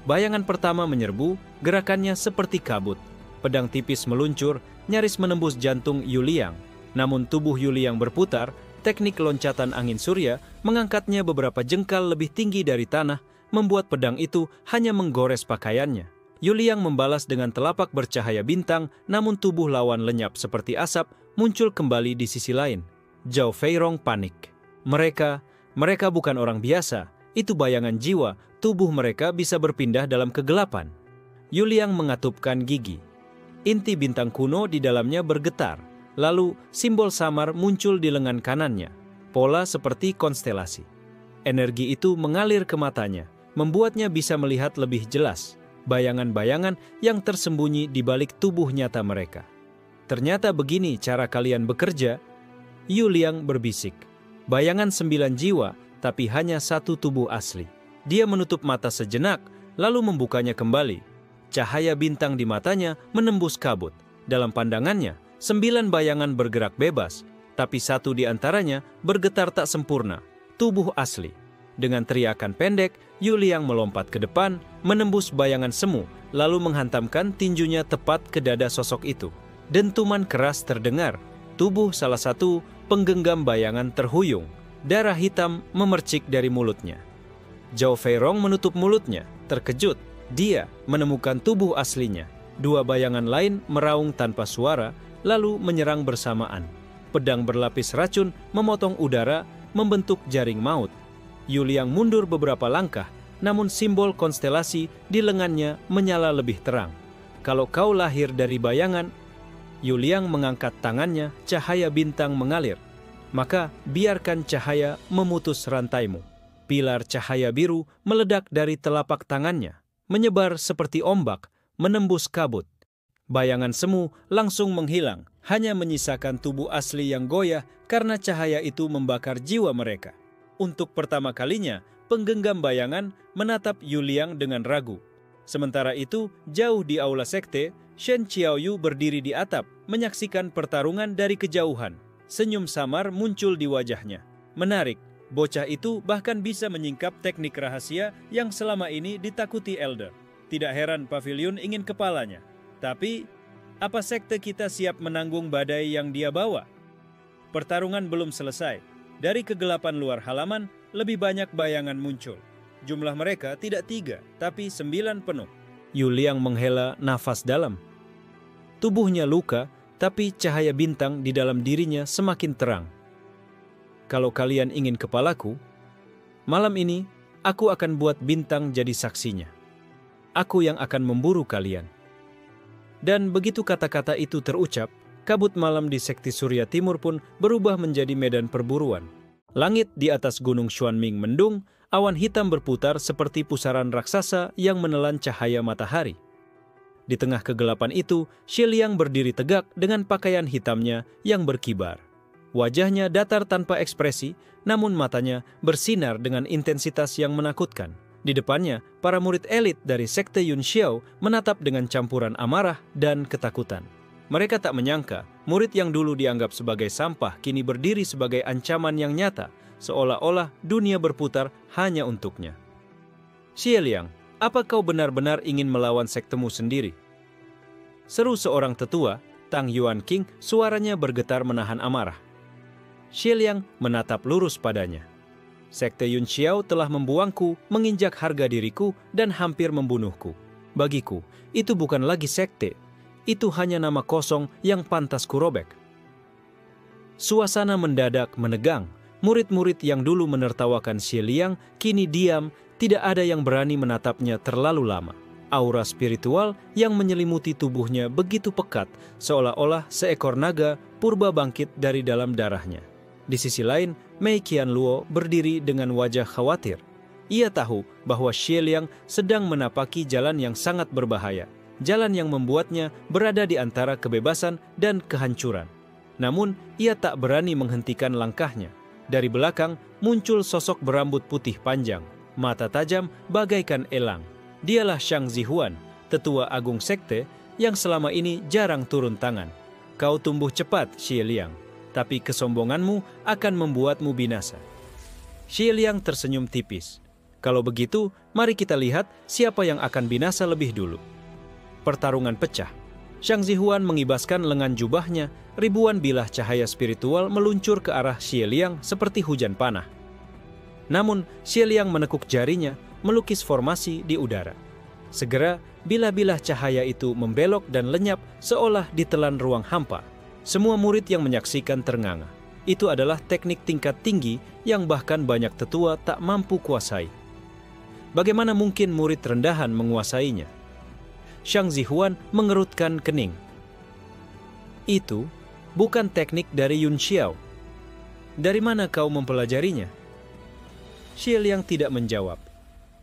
Bayangan pertama menyerbu, gerakannya seperti kabut. Pedang tipis meluncur, nyaris menembus jantung Yu Liang. Namun tubuh Yu Liang berputar, teknik loncatan angin surya mengangkatnya beberapa jengkal lebih tinggi dari tanah, membuat pedang itu hanya menggores pakaiannya. Yu Liang membalas dengan telapak bercahaya bintang, namun tubuh lawan lenyap seperti asap, muncul kembali di sisi lain. Zhao Feirong panik. Mereka bukan orang biasa, itu bayangan jiwa, tubuh mereka bisa berpindah dalam kegelapan. Yu Liang mengatupkan gigi. Inti bintang kuno di dalamnya bergetar, lalu simbol samar muncul di lengan kanannya, pola seperti konstelasi. Energi itu mengalir ke matanya, membuatnya bisa melihat lebih jelas bayangan-bayangan yang tersembunyi di balik tubuh nyata mereka. "Ternyata begini cara kalian bekerja?" Yu Liang berbisik. Bayangan 9 jiwa, tapi hanya 1 tubuh asli. Dia menutup mata sejenak, lalu membukanya kembali. Cahaya bintang di matanya menembus kabut. Dalam pandangannya, 9 bayangan bergerak bebas, tapi 1 di antaranya bergetar tak sempurna, tubuh asli. Dengan teriakan pendek, Yu Liang melompat ke depan, menembus bayangan semu, lalu menghantamkan tinjunya tepat ke dada sosok itu. Dentuman keras terdengar, tubuh salah satu penggenggam bayangan terhuyung, darah hitam memercik dari mulutnya. Zhao Feirong menutup mulutnya, terkejut. Dia menemukan tubuh aslinya. 2 bayangan lain meraung tanpa suara, lalu menyerang bersamaan. Pedang berlapis racun memotong udara, membentuk jaring maut. Yu Liang mundur beberapa langkah, namun simbol konstelasi di lengannya menyala lebih terang. "Kalau kau lahir dari bayangan..." Yu Liang mengangkat tangannya, cahaya bintang mengalir. Maka biarkan cahaya memutus rantaimu. Pilar cahaya biru meledak dari telapak tangannya, menyebar seperti ombak, menembus kabut. Bayangan semu langsung menghilang, hanya menyisakan tubuh asli yang goyah karena cahaya itu membakar jiwa mereka. Untuk pertama kalinya, penggenggam bayangan menatap Yu Liang dengan ragu. Sementara itu, jauh di aula sekte, Shen Qiaoyu berdiri di atap, menyaksikan pertarungan dari kejauhan. Senyum samar muncul di wajahnya. Menarik, bocah itu bahkan bisa menyingkap teknik rahasia yang selama ini ditakuti Elder. Tidak heran Pavilion ingin kepalanya. Tapi, apa sekte kita siap menanggung badai yang dia bawa? Pertarungan belum selesai. Dari kegelapan luar halaman, lebih banyak bayangan muncul. Jumlah mereka tidak 3, tapi 9 penuh. Yu Liang menghela nafas dalam. Tubuhnya luka, tapi cahaya bintang di dalam dirinya semakin terang. Kalau kalian ingin kepalaku, malam ini aku akan buat bintang jadi saksinya. Aku yang akan memburu kalian. Dan begitu kata-kata itu terucap, kabut malam di sekti Surya Timur pun berubah menjadi medan perburuan. Langit di atas gunung Xuanming mendung, awan hitam berputar seperti pusaran raksasa yang menelan cahaya matahari. Di tengah kegelapan itu, Xie Liang berdiri tegak dengan pakaian hitamnya yang berkibar. Wajahnya datar tanpa ekspresi, namun matanya bersinar dengan intensitas yang menakutkan. Di depannya, para murid elit dari sekte Yun Xiao menatap dengan campuran amarah dan ketakutan. Mereka tak menyangka, murid yang dulu dianggap sebagai sampah kini berdiri sebagai ancaman yang nyata, seolah-olah dunia berputar hanya untuknya. Xie Liang, apa kau benar-benar ingin melawan sektemu sendiri? Seru seorang tetua, Tang Yuan King, suaranya bergetar menahan amarah. Xie Liang menatap lurus padanya. Sekte Yun Xiao telah membuangku, menginjak harga diriku, dan hampir membunuhku. Bagiku, itu bukan lagi sekte. Itu hanya nama kosong yang pantas kurobek. Suasana mendadak menegang. Murid-murid yang dulu menertawakan Xie Liang kini diam, tidak ada yang berani menatapnya terlalu lama. Aura spiritual yang menyelimuti tubuhnya begitu pekat, seolah-olah seekor naga purba bangkit dari dalam darahnya. Di sisi lain, Mei Qianluo berdiri dengan wajah khawatir. Ia tahu bahwa Xie Liang sedang menapaki jalan yang sangat berbahaya, jalan yang membuatnya berada di antara kebebasan dan kehancuran. Namun, ia tak berani menghentikan langkahnya. Dari belakang muncul sosok berambut putih panjang, mata tajam bagaikan elang. Dialah Shang Zihuan, tetua agung sekte yang selama ini jarang turun tangan. Kau tumbuh cepat, Xie Liang, tapi kesombonganmu akan membuatmu binasa. Xie Liang tersenyum tipis. Kalau begitu, mari kita lihat siapa yang akan binasa lebih dulu. Pertarungan pecah. Shang Zihuan mengibaskan lengan jubahnya, ribuan bilah cahaya spiritual meluncur ke arah Xie Liang seperti hujan panah. Namun, Xie Liang menekuk jarinya, melukis formasi di udara. Segera, bilah-bilah cahaya itu membelok dan lenyap seolah ditelan ruang hampa. Semua murid yang menyaksikan ternganga. Itu adalah teknik tingkat tinggi yang bahkan banyak tetua tak mampu kuasai. Bagaimana mungkin murid rendahan menguasainya? Shang Zihuan mengerutkan kening. Itu bukan teknik dari Yun Xiao. Dari mana kau mempelajarinya? Xie Liang tidak menjawab.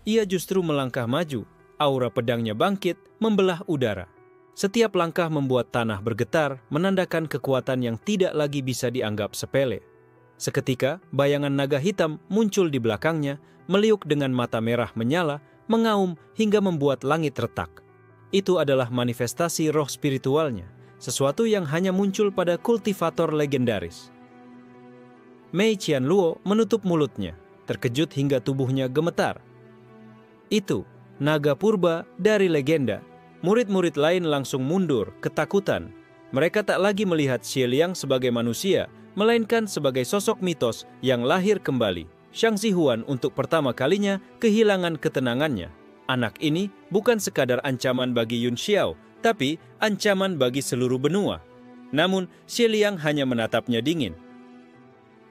Ia justru melangkah maju. Aura pedangnya bangkit, membelah udara. Setiap langkah membuat tanah bergetar, menandakan kekuatan yang tidak lagi bisa dianggap sepele. Seketika, bayangan naga hitam muncul di belakangnya, meliuk dengan mata merah menyala, mengaum hingga membuat langit retak. Itu adalah manifestasi roh spiritualnya, sesuatu yang hanya muncul pada kultivator legendaris. Mei Qianluo menutup mulutnya, terkejut hingga tubuhnya gemetar. Itu, naga purba dari legenda. Murid-murid lain langsung mundur, ketakutan. Mereka tak lagi melihat Xie Liang sebagai manusia, melainkan sebagai sosok mitos yang lahir kembali. Shang Zihuan untuk pertama kalinya kehilangan ketenangannya. Anak ini bukan sekadar ancaman bagi Yun Xiao, tapi ancaman bagi seluruh benua. Namun, Xie Liang hanya menatapnya dingin.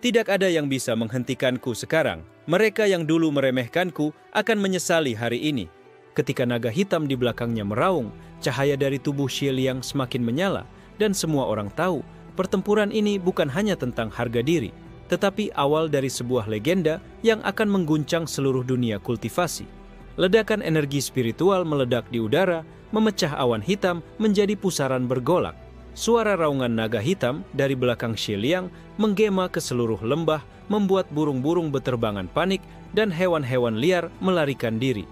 Tidak ada yang bisa menghentikanku sekarang. Mereka yang dulu meremehkanku akan menyesali hari ini. Ketika naga hitam di belakangnya meraung, cahaya dari tubuh Xie Liang semakin menyala, dan semua orang tahu pertempuran ini bukan hanya tentang harga diri, tetapi awal dari sebuah legenda yang akan mengguncang seluruh dunia kultivasi. Ledakan energi spiritual meledak di udara, memecah awan hitam menjadi pusaran bergolak. Suara raungan naga hitam dari belakang Xie Liang menggema ke seluruh lembah, membuat burung-burung beterbangan panik dan hewan-hewan liar melarikan diri.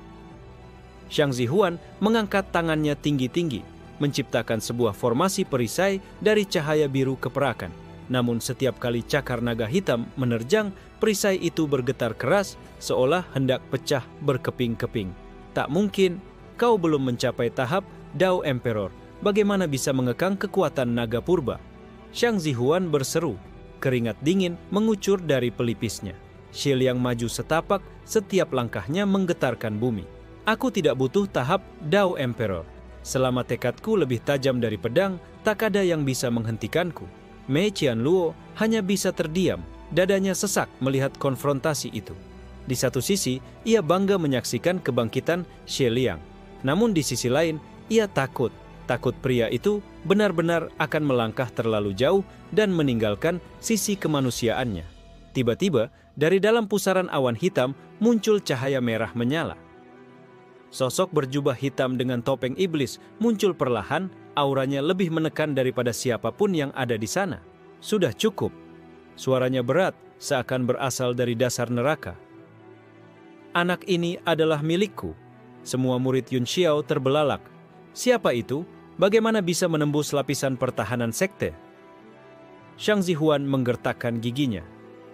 Shang Zihuan mengangkat tangannya tinggi-tinggi, menciptakan sebuah formasi perisai dari cahaya biru keperakan. Namun setiap kali cakar naga hitam menerjang, perisai itu bergetar keras seolah hendak pecah berkeping-keping. Tak mungkin, kau belum mencapai tahap Dao Emperor. Bagaimana bisa mengekang kekuatan naga purba? Shang Zihuan berseru, keringat dingin mengucur dari pelipisnya. Xie Liang maju setapak, setiap langkahnya menggetarkan bumi. Aku tidak butuh tahap Dao Emperor. Selama tekadku lebih tajam dari pedang, tak ada yang bisa menghentikanku. Mei Qianluo hanya bisa terdiam, dadanya sesak melihat konfrontasi itu. Di satu sisi, ia bangga menyaksikan kebangkitan Xie Liang. Namun di sisi lain, ia takut pria itu benar-benar akan melangkah terlalu jauh dan meninggalkan sisi kemanusiaannya. Tiba-tiba, dari dalam pusaran awan hitam muncul cahaya merah menyala. Sosok berjubah hitam dengan topeng iblis muncul perlahan, auranya lebih menekan daripada siapapun yang ada di sana. Sudah cukup. Suaranya berat, seakan berasal dari dasar neraka. Anak ini adalah milikku. Semua murid Yun Xiao terbelalak. Siapa itu? Bagaimana bisa menembus lapisan pertahanan sekte? Shang Zihuan menggertakkan giginya.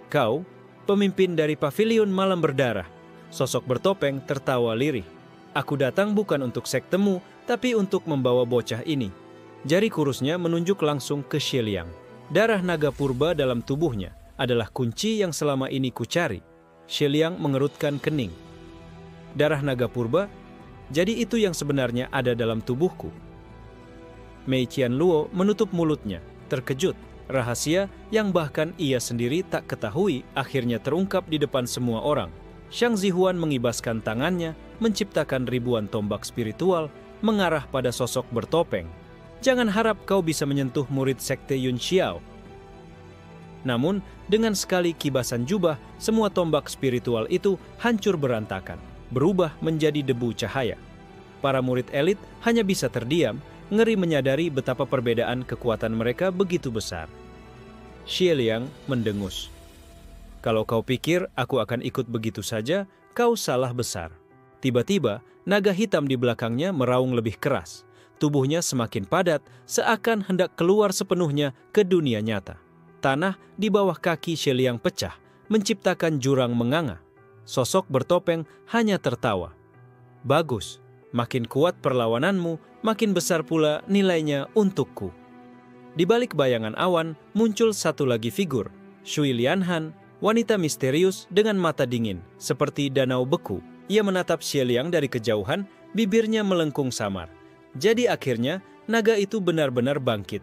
Kau, pemimpin dari pavilion malam berdarah. Sosok bertopeng tertawa lirih. Aku datang bukan untuk sektemu, tapi untuk membawa bocah ini. Jari kurusnya menunjuk langsung ke Xie Liang. Darah naga purba dalam tubuhnya adalah kunci yang selama ini kucari. Xie Liang mengerutkan kening. Darah naga purba? Jadi itu yang sebenarnya ada dalam tubuhku. Mei Qianluo menutup mulutnya, terkejut. Rahasia yang bahkan ia sendiri tak ketahui akhirnya terungkap di depan semua orang. Shang Zihuan mengibaskan tangannya, menciptakan ribuan tombak spiritual, mengarah pada sosok bertopeng. Jangan harap kau bisa menyentuh murid sekte Yun Xiao. Namun, dengan sekali kibasan jubah, semua tombak spiritual itu hancur berantakan, berubah menjadi debu cahaya. Para murid elit hanya bisa terdiam, ngeri menyadari betapa perbedaan kekuatan mereka begitu besar. Xie Liang mendengus. Kalau kau pikir aku akan ikut begitu saja, kau salah besar. Tiba-tiba, naga hitam di belakangnya meraung lebih keras. Tubuhnya semakin padat, seakan hendak keluar sepenuhnya ke dunia nyata. Tanah di bawah kaki Xie Liang pecah, menciptakan jurang menganga. Sosok bertopeng hanya tertawa. Bagus. Makin kuat perlawananmu, makin besar pula nilainya untukku. Di balik bayangan awan, muncul satu lagi figur, Shui Lianhan, wanita misterius dengan mata dingin, seperti danau beku. Ia menatap Xie Liang dari kejauhan, bibirnya melengkung samar. Jadi akhirnya, naga itu benar-benar bangkit.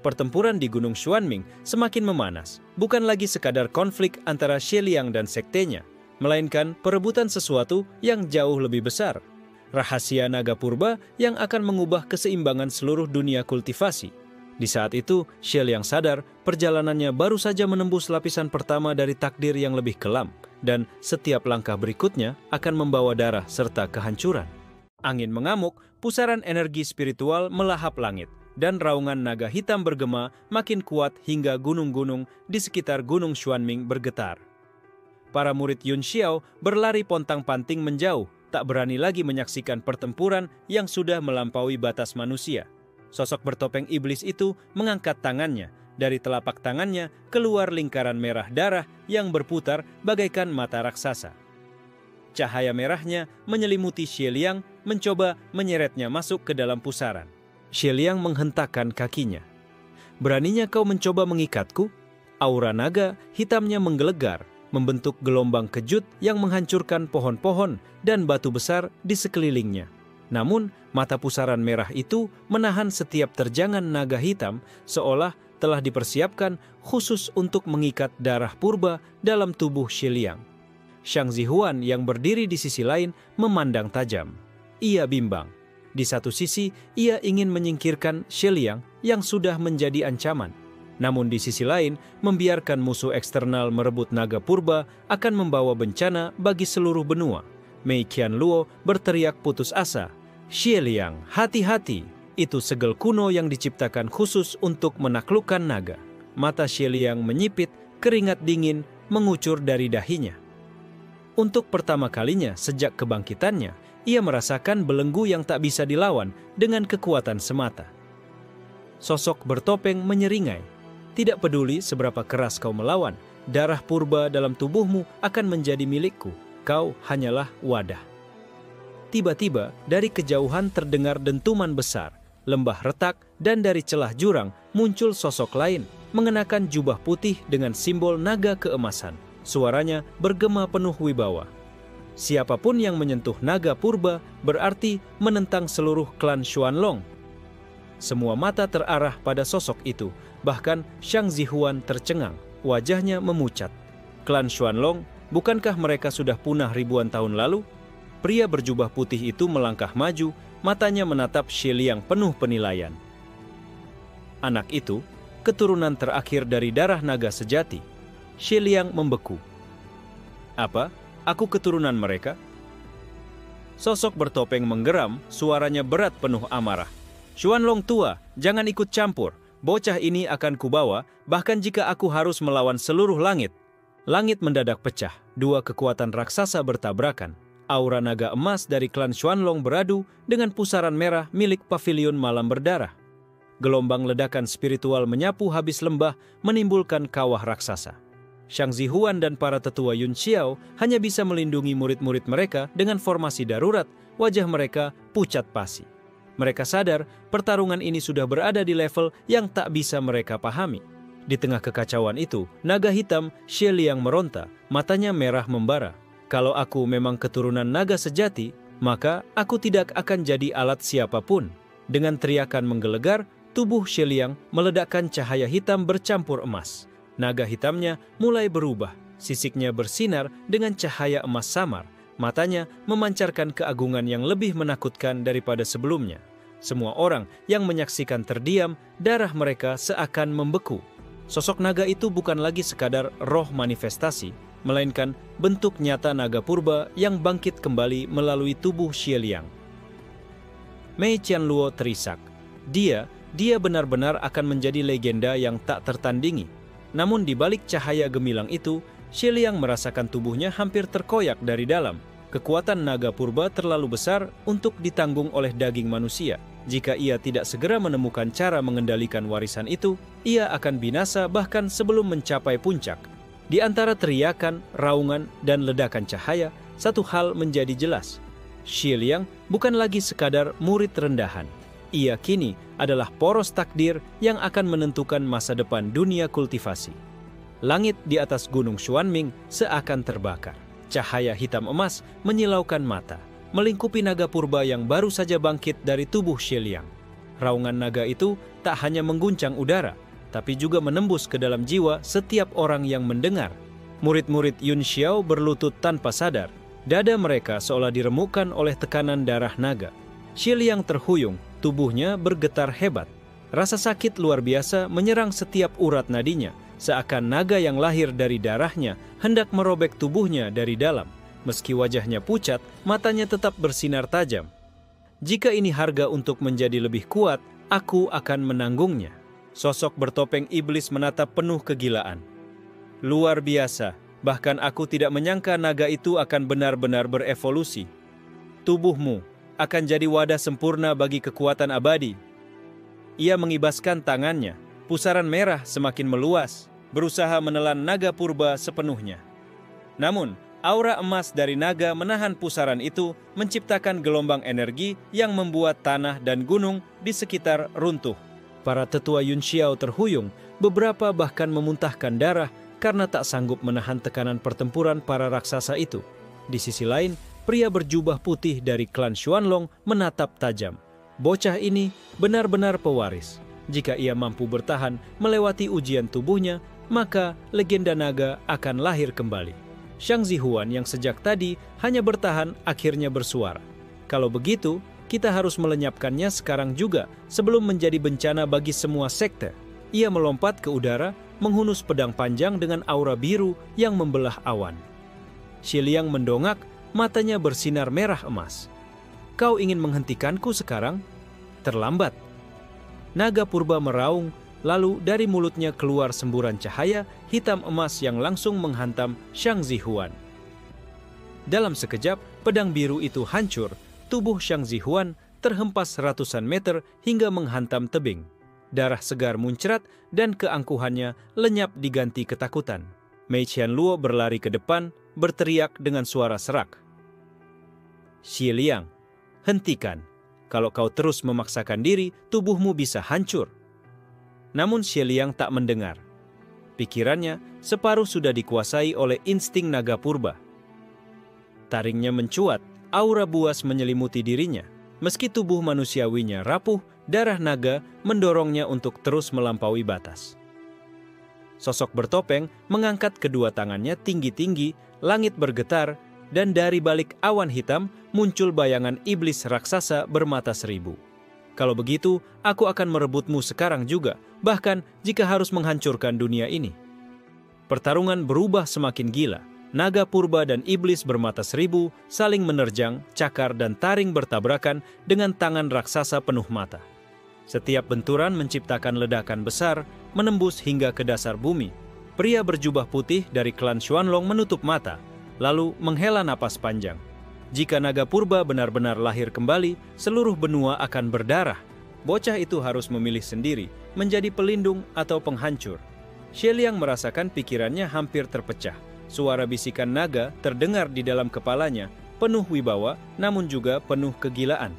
Pertempuran di Gunung Xuanming semakin memanas, bukan lagi sekadar konflik antara Xie Liang dan sektenya, melainkan perebutan sesuatu yang jauh lebih besar. Rahasia naga purba yang akan mengubah keseimbangan seluruh dunia kultivasi. Di saat itu, Xie Liang sadar perjalanannya baru saja menembus lapisan pertama dari takdir yang lebih kelam, dan setiap langkah berikutnya akan membawa darah serta kehancuran. Angin mengamuk, pusaran energi spiritual melahap langit, dan raungan naga hitam bergema makin kuat hingga gunung-gunung di sekitar Gunung Xuanming bergetar. Para murid Yun Xiao berlari pontang-panting menjauh, tak berani lagi menyaksikan pertempuran yang sudah melampaui batas manusia. Sosok bertopeng iblis itu mengangkat tangannya. Dari telapak tangannya keluar lingkaran merah darah yang berputar bagaikan mata raksasa. Cahaya merahnya menyelimuti Xie Liang, mencoba menyeretnya masuk ke dalam pusaran. Xie Liang menghentakkan kakinya. Beraninya kau mencoba mengikatku? Aura naga hitamnya menggelegar, membentuk gelombang kejut yang menghancurkan pohon-pohon dan batu besar di sekelilingnya. Namun, mata pusaran merah itu menahan setiap terjangan naga hitam seolah telah dipersiapkan khusus untuk mengikat darah purba dalam tubuh Xie Liang. Shang Zihuan yang berdiri di sisi lain memandang tajam. Ia bimbang. Di satu sisi, ia ingin menyingkirkan Xie Liang yang sudah menjadi ancaman. Namun di sisi lain, membiarkan musuh eksternal merebut naga purba akan membawa bencana bagi seluruh benua. Mei Qianluo berteriak putus asa, "Xie Liang, hati-hati! Itu segel kuno yang diciptakan khusus untuk menaklukkan naga." Mata Xie Liang menyipit, keringat dingin mengucur dari dahinya. Untuk pertama kalinya sejak kebangkitannya, ia merasakan belenggu yang tak bisa dilawan dengan kekuatan semata. Sosok bertopeng menyeringai. "Tidak peduli seberapa keras kau melawan, darah purba dalam tubuhmu akan menjadi milikku. Kau hanyalah wadah." Tiba-tiba dari kejauhan terdengar dentuman besar, lembah retak, dan dari celah jurang muncul sosok lain, mengenakan jubah putih dengan simbol naga keemasan. Suaranya bergema penuh wibawa. Siapapun yang menyentuh naga purba berarti menentang seluruh klan Xuanlong. Semua mata terarah pada sosok itu, bahkan Shang Zihuan tercengang, wajahnya memucat. Klan Xuanlong, bukankah mereka sudah punah ribuan tahun lalu? Pria berjubah putih itu melangkah maju, matanya menatap Xie Liang penuh penilaian. Anak itu, keturunan terakhir dari darah naga sejati. Xie Liang membeku. "Apa? Aku keturunan mereka?" Sosok bertopeng menggeram, suaranya berat penuh amarah. "Xuanlong tua, jangan ikut campur. Bocah ini akan kubawa, bahkan jika aku harus melawan seluruh langit." Langit mendadak pecah, dua kekuatan raksasa bertabrakan. Aura naga emas dari klan Xuanlong beradu dengan pusaran merah milik pavilion malam berdarah. Gelombang ledakan spiritual menyapu habis lembah, menimbulkan kawah raksasa. Shang Zihuan dan para tetua Yun Xiao hanya bisa melindungi murid-murid mereka dengan formasi darurat, wajah mereka pucat pasi. Mereka sadar pertarungan ini sudah berada di level yang tak bisa mereka pahami. Di tengah kekacauan itu, naga hitam Xie Liang meronta, matanya merah membara. "Kalau aku memang keturunan naga sejati, maka aku tidak akan jadi alat siapapun." Dengan teriakan menggelegar, tubuh Xie Liang meledakkan cahaya hitam bercampur emas. Naga hitamnya mulai berubah, sisiknya bersinar dengan cahaya emas samar. Matanya memancarkan keagungan yang lebih menakutkan daripada sebelumnya. Semua orang yang menyaksikan terdiam, darah mereka seakan membeku. Sosok naga itu bukan lagi sekadar roh manifestasi, melainkan bentuk nyata naga purba yang bangkit kembali melalui tubuh Xie Liang. Mei Qianluo terisak. Dia benar-benar akan menjadi legenda yang tak tertandingi. Namun di balik cahaya gemilang itu, Xie Liang merasakan tubuhnya hampir terkoyak dari dalam. Kekuatan naga purba terlalu besar untuk ditanggung oleh daging manusia. Jika ia tidak segera menemukan cara mengendalikan warisan itu, ia akan binasa bahkan sebelum mencapai puncak. Di antara teriakan, raungan, dan ledakan cahaya, satu hal menjadi jelas. Xie Liang bukan lagi sekadar murid rendahan. Ia kini adalah poros takdir yang akan menentukan masa depan dunia kultivasi. Langit di atas gunung Xuanming seakan terbakar. Cahaya hitam emas menyilaukan mata, melingkupi naga purba yang baru saja bangkit dari tubuh Xie Liang. Raungan naga itu tak hanya mengguncang udara, tapi juga menembus ke dalam jiwa setiap orang yang mendengar. Murid-murid Yun Xiao berlutut tanpa sadar. Dada mereka seolah diremukkan oleh tekanan darah naga. Xie Liang terhuyung, tubuhnya bergetar hebat. Rasa sakit luar biasa menyerang setiap urat nadinya, seakan naga yang lahir dari darahnya hendak merobek tubuhnya dari dalam. Meski wajahnya pucat, matanya tetap bersinar tajam. "Jika ini harga untuk menjadi lebih kuat, aku akan menanggungnya." Sosok bertopeng iblis menatap penuh kegilaan. "Luar biasa, bahkan aku tidak menyangka naga itu akan benar-benar berevolusi. Tubuhmu akan jadi wadah sempurna bagi kekuatan abadi." Ia mengibaskan tangannya, pusaran merah semakin meluas, berusaha menelan naga purba sepenuhnya. Namun, aura emas dari naga menahan pusaran itu, menciptakan gelombang energi yang membuat tanah dan gunung di sekitar runtuh. Para tetua Yun Xiao terhuyung, beberapa bahkan memuntahkan darah karena tak sanggup menahan tekanan pertempuran para raksasa itu. Di sisi lain, pria berjubah putih dari klan Xuanlong menatap tajam. Bocah ini benar-benar pewaris. Jika ia mampu bertahan melewati ujian tubuhnya, maka legenda naga akan lahir kembali. Shang Zihuan yang sejak tadi hanya bertahan akhirnya bersuara. "Kalau begitu, kita harus melenyapkannya sekarang juga sebelum menjadi bencana bagi semua sekte." ia melompat ke udara, menghunus pedang panjang dengan aura biru yang membelah awan. Xie Liang mendongak, matanya bersinar merah emas. "Kau ingin menghentikanku sekarang? Terlambat." Naga purba meraung, lalu dari mulutnya keluar semburan cahaya hitam emas yang langsung menghantam Shang Zihuan. Dalam sekejap, pedang biru itu hancur, tubuh Shang Zihuan terhempas ratusan meter hingga menghantam tebing. Darah segar muncrat dan keangkuhannya lenyap diganti ketakutan. Mei Qianluo berlari ke depan, berteriak dengan suara serak. "Xie Liang, hentikan. Kalau kau terus memaksakan diri, tubuhmu bisa hancur." Namun Xie Liang tak mendengar. Pikirannya separuh sudah dikuasai oleh insting naga purba. Taringnya mencuat, aura buas menyelimuti dirinya. Meski tubuh manusiawinya rapuh, darah naga mendorongnya untuk terus melampaui batas. Sosok bertopeng mengangkat kedua tangannya tinggi-tinggi, langit bergetar, dan dari balik awan hitam muncul bayangan iblis raksasa bermata seribu. "Kalau begitu, aku akan merebutmu sekarang juga, bahkan jika harus menghancurkan dunia ini." Pertarungan berubah semakin gila. Naga purba dan iblis bermata seribu saling menerjang, cakar dan taring bertabrakan dengan tangan raksasa penuh mata. Setiap benturan menciptakan ledakan besar, menembus hingga ke dasar bumi. Pria berjubah putih dari klan Xuanlong menutup mata, lalu menghela napas panjang. Jika naga purba benar-benar lahir kembali, seluruh benua akan berdarah. Bocah itu harus memilih sendiri, menjadi pelindung atau penghancur. Xie Liang merasakan pikirannya hampir terpecah. Suara bisikan naga terdengar di dalam kepalanya, penuh wibawa namun juga penuh kegilaan.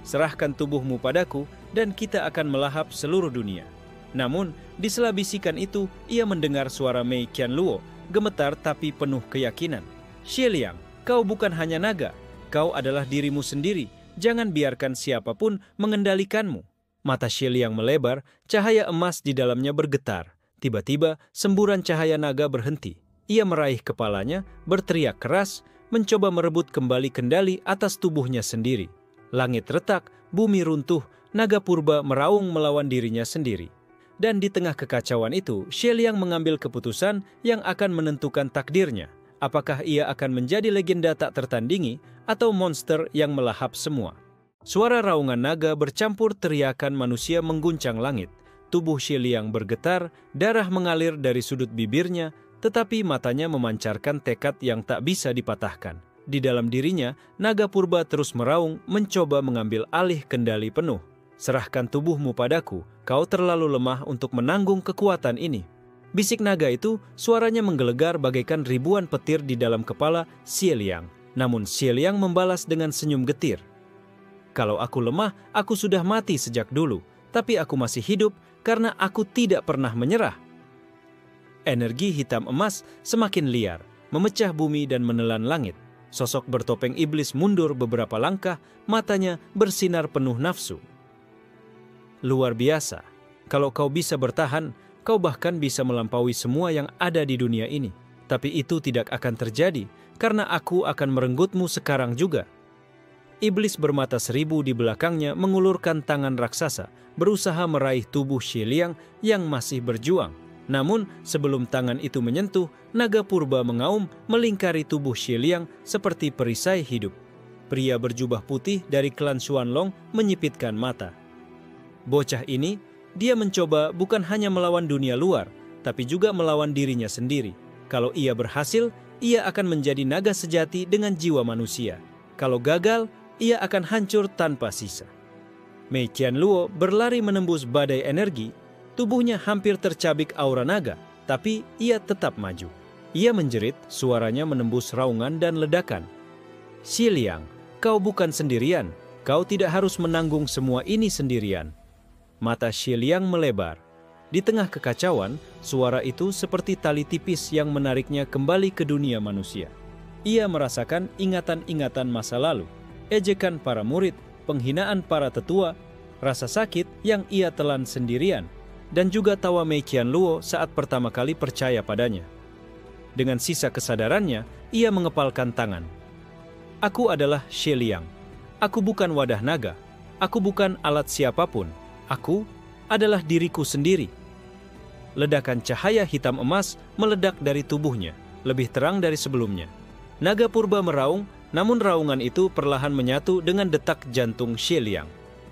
"Serahkan tubuhmu padaku dan kita akan melahap seluruh dunia." Namun, di sela bisikan itu, ia mendengar suara Mei Qianluo, gemetar tapi penuh keyakinan. "Xie Liang, kau bukan hanya naga, kau adalah dirimu sendiri. Jangan biarkan siapapun mengendalikanmu." Mata Xie Liang melebar, cahaya emas di dalamnya bergetar. Tiba-tiba, semburan cahaya naga berhenti. Ia meraih kepalanya, berteriak keras, mencoba merebut kembali kendali atas tubuhnya sendiri. Langit retak, bumi runtuh, naga purba meraung melawan dirinya sendiri. Dan di tengah kekacauan itu, Xie Liang mengambil keputusan yang akan menentukan takdirnya. Apakah ia akan menjadi legenda tak tertandingi atau monster yang melahap semua? Suara raungan naga bercampur teriakan manusia mengguncang langit. Tubuh Xie Liang bergetar, darah mengalir dari sudut bibirnya, tetapi matanya memancarkan tekad yang tak bisa dipatahkan. Di dalam dirinya, naga purba terus meraung, mencoba mengambil alih kendali penuh. "Serahkan tubuhmu padaku, kau terlalu lemah untuk menanggung kekuatan ini." Bisik naga itu, suaranya menggelegar bagaikan ribuan petir di dalam kepala Xie Liang. Namun Xie Liang membalas dengan senyum getir. "Kalau aku lemah, aku sudah mati sejak dulu. Tapi aku masih hidup karena aku tidak pernah menyerah." Energi hitam emas semakin liar, memecah bumi dan menelan langit. Sosok bertopeng iblis mundur beberapa langkah, matanya bersinar penuh nafsu. "Luar biasa. Kalau kau bisa bertahan, kau bahkan bisa melampaui semua yang ada di dunia ini. Tapi itu tidak akan terjadi, karena aku akan merenggutmu sekarang juga." Iblis bermata seribu di belakangnya mengulurkan tangan raksasa, berusaha meraih tubuh Xie Liang yang masih berjuang. Namun, sebelum tangan itu menyentuh, naga purba mengaum melingkari tubuh Xie Liang seperti perisai hidup. Pria berjubah putih dari klan Xuanlong menyipitkan mata. Bocah ini, dia mencoba bukan hanya melawan dunia luar, tapi juga melawan dirinya sendiri. Kalau ia berhasil, ia akan menjadi naga sejati dengan jiwa manusia. Kalau gagal, ia akan hancur tanpa sisa. Mei Qianluo berlari menembus badai energi. Tubuhnya hampir tercabik aura naga, tapi ia tetap maju. Ia menjerit, suaranya menembus raungan dan ledakan. "Xie Liang, kau bukan sendirian. Kau tidak harus menanggung semua ini sendirian." Mata Xie Liang melebar. Di tengah kekacauan, suara itu seperti tali tipis yang menariknya kembali ke dunia manusia. Ia merasakan ingatan-ingatan masa lalu, ejekan para murid, penghinaan para tetua, rasa sakit yang ia telan sendirian, dan juga tawa Mei Qianluo saat pertama kali percaya padanya. Dengan sisa kesadarannya, ia mengepalkan tangan. "Aku adalah Xie Liang. Aku bukan wadah naga. Aku bukan alat siapapun. Aku adalah diriku sendiri." ledakan cahaya hitam emas meledak dari tubuhnya, lebih terang dari sebelumnya. Naga purba meraung, namun raungan itu perlahan menyatu dengan detak jantung Xie Liang.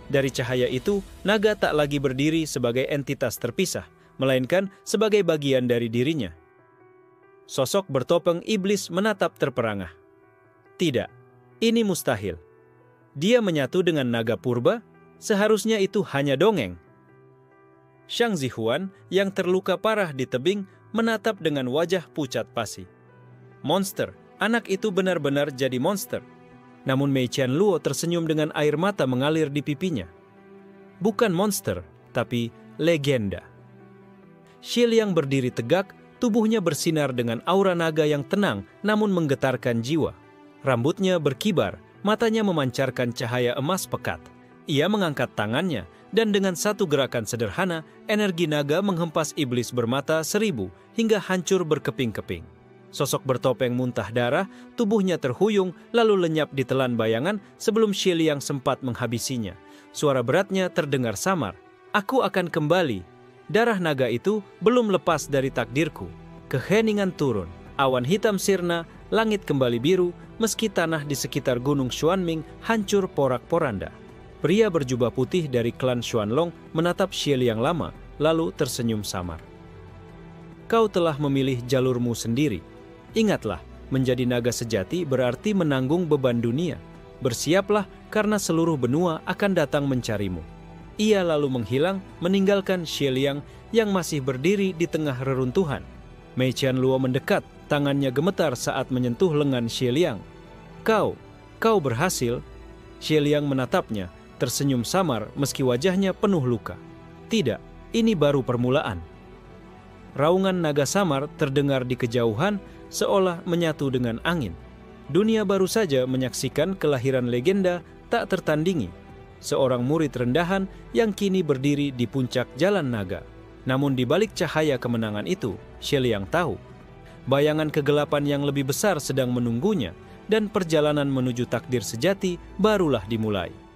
Dari cahaya itu, naga tak lagi berdiri sebagai entitas terpisah, melainkan sebagai bagian dari dirinya. Sosok bertopeng iblis menatap terperangah. Tidak, ini mustahil. Dia menyatu dengan naga purba, seharusnya itu hanya dongeng. Shang Zihuan yang terluka parah di tebing menatap dengan wajah pucat pasi. Monster, anak itu benar-benar jadi monster. Namun Mei Qianluo tersenyum dengan air mata mengalir di pipinya. Bukan monster, tapi legenda. Xie Liang berdiri tegak, tubuhnya bersinar dengan aura naga yang tenang namun menggetarkan jiwa. Rambutnya berkibar, matanya memancarkan cahaya emas pekat. Ia mengangkat tangannya, dan dengan satu gerakan sederhana, energi naga menghempas iblis bermata 1000 hingga hancur berkeping-keping. Sosok bertopeng muntah darah, tubuhnya terhuyung lalu lenyap di telan bayangan sebelum Xie Liang sempat menghabisinya. Suara beratnya terdengar samar. Aku akan kembali. Darah naga itu belum lepas dari takdirku. Keheningan turun, awan hitam sirna, langit kembali biru, meski tanah di sekitar gunung Xuanming hancur porak-poranda. Pria berjubah putih dari klan Xuanlong menatap Xie Liang lama, lalu tersenyum samar. Kau telah memilih jalurmu sendiri. Ingatlah, menjadi naga sejati berarti menanggung beban dunia. Bersiaplah karena seluruh benua akan datang mencarimu. Ia lalu menghilang, meninggalkan Xie Liang yang masih berdiri di tengah reruntuhan. Mei Qianluo mendekat, tangannya gemetar saat menyentuh lengan Xie Liang. Kau berhasil. Xie Liang menatapnya, tersenyum samar meski wajahnya penuh luka. Tidak, ini baru permulaan. Raungan naga samar terdengar di kejauhan seolah menyatu dengan angin. Dunia baru saja menyaksikan kelahiran legenda tak tertandingi. Seorang murid rendahan yang kini berdiri di puncak jalan naga. Namun di balik cahaya kemenangan itu, Xie Liang tahu, bayangan kegelapan yang lebih besar sedang menunggunya dan perjalanan menuju takdir sejati barulah dimulai.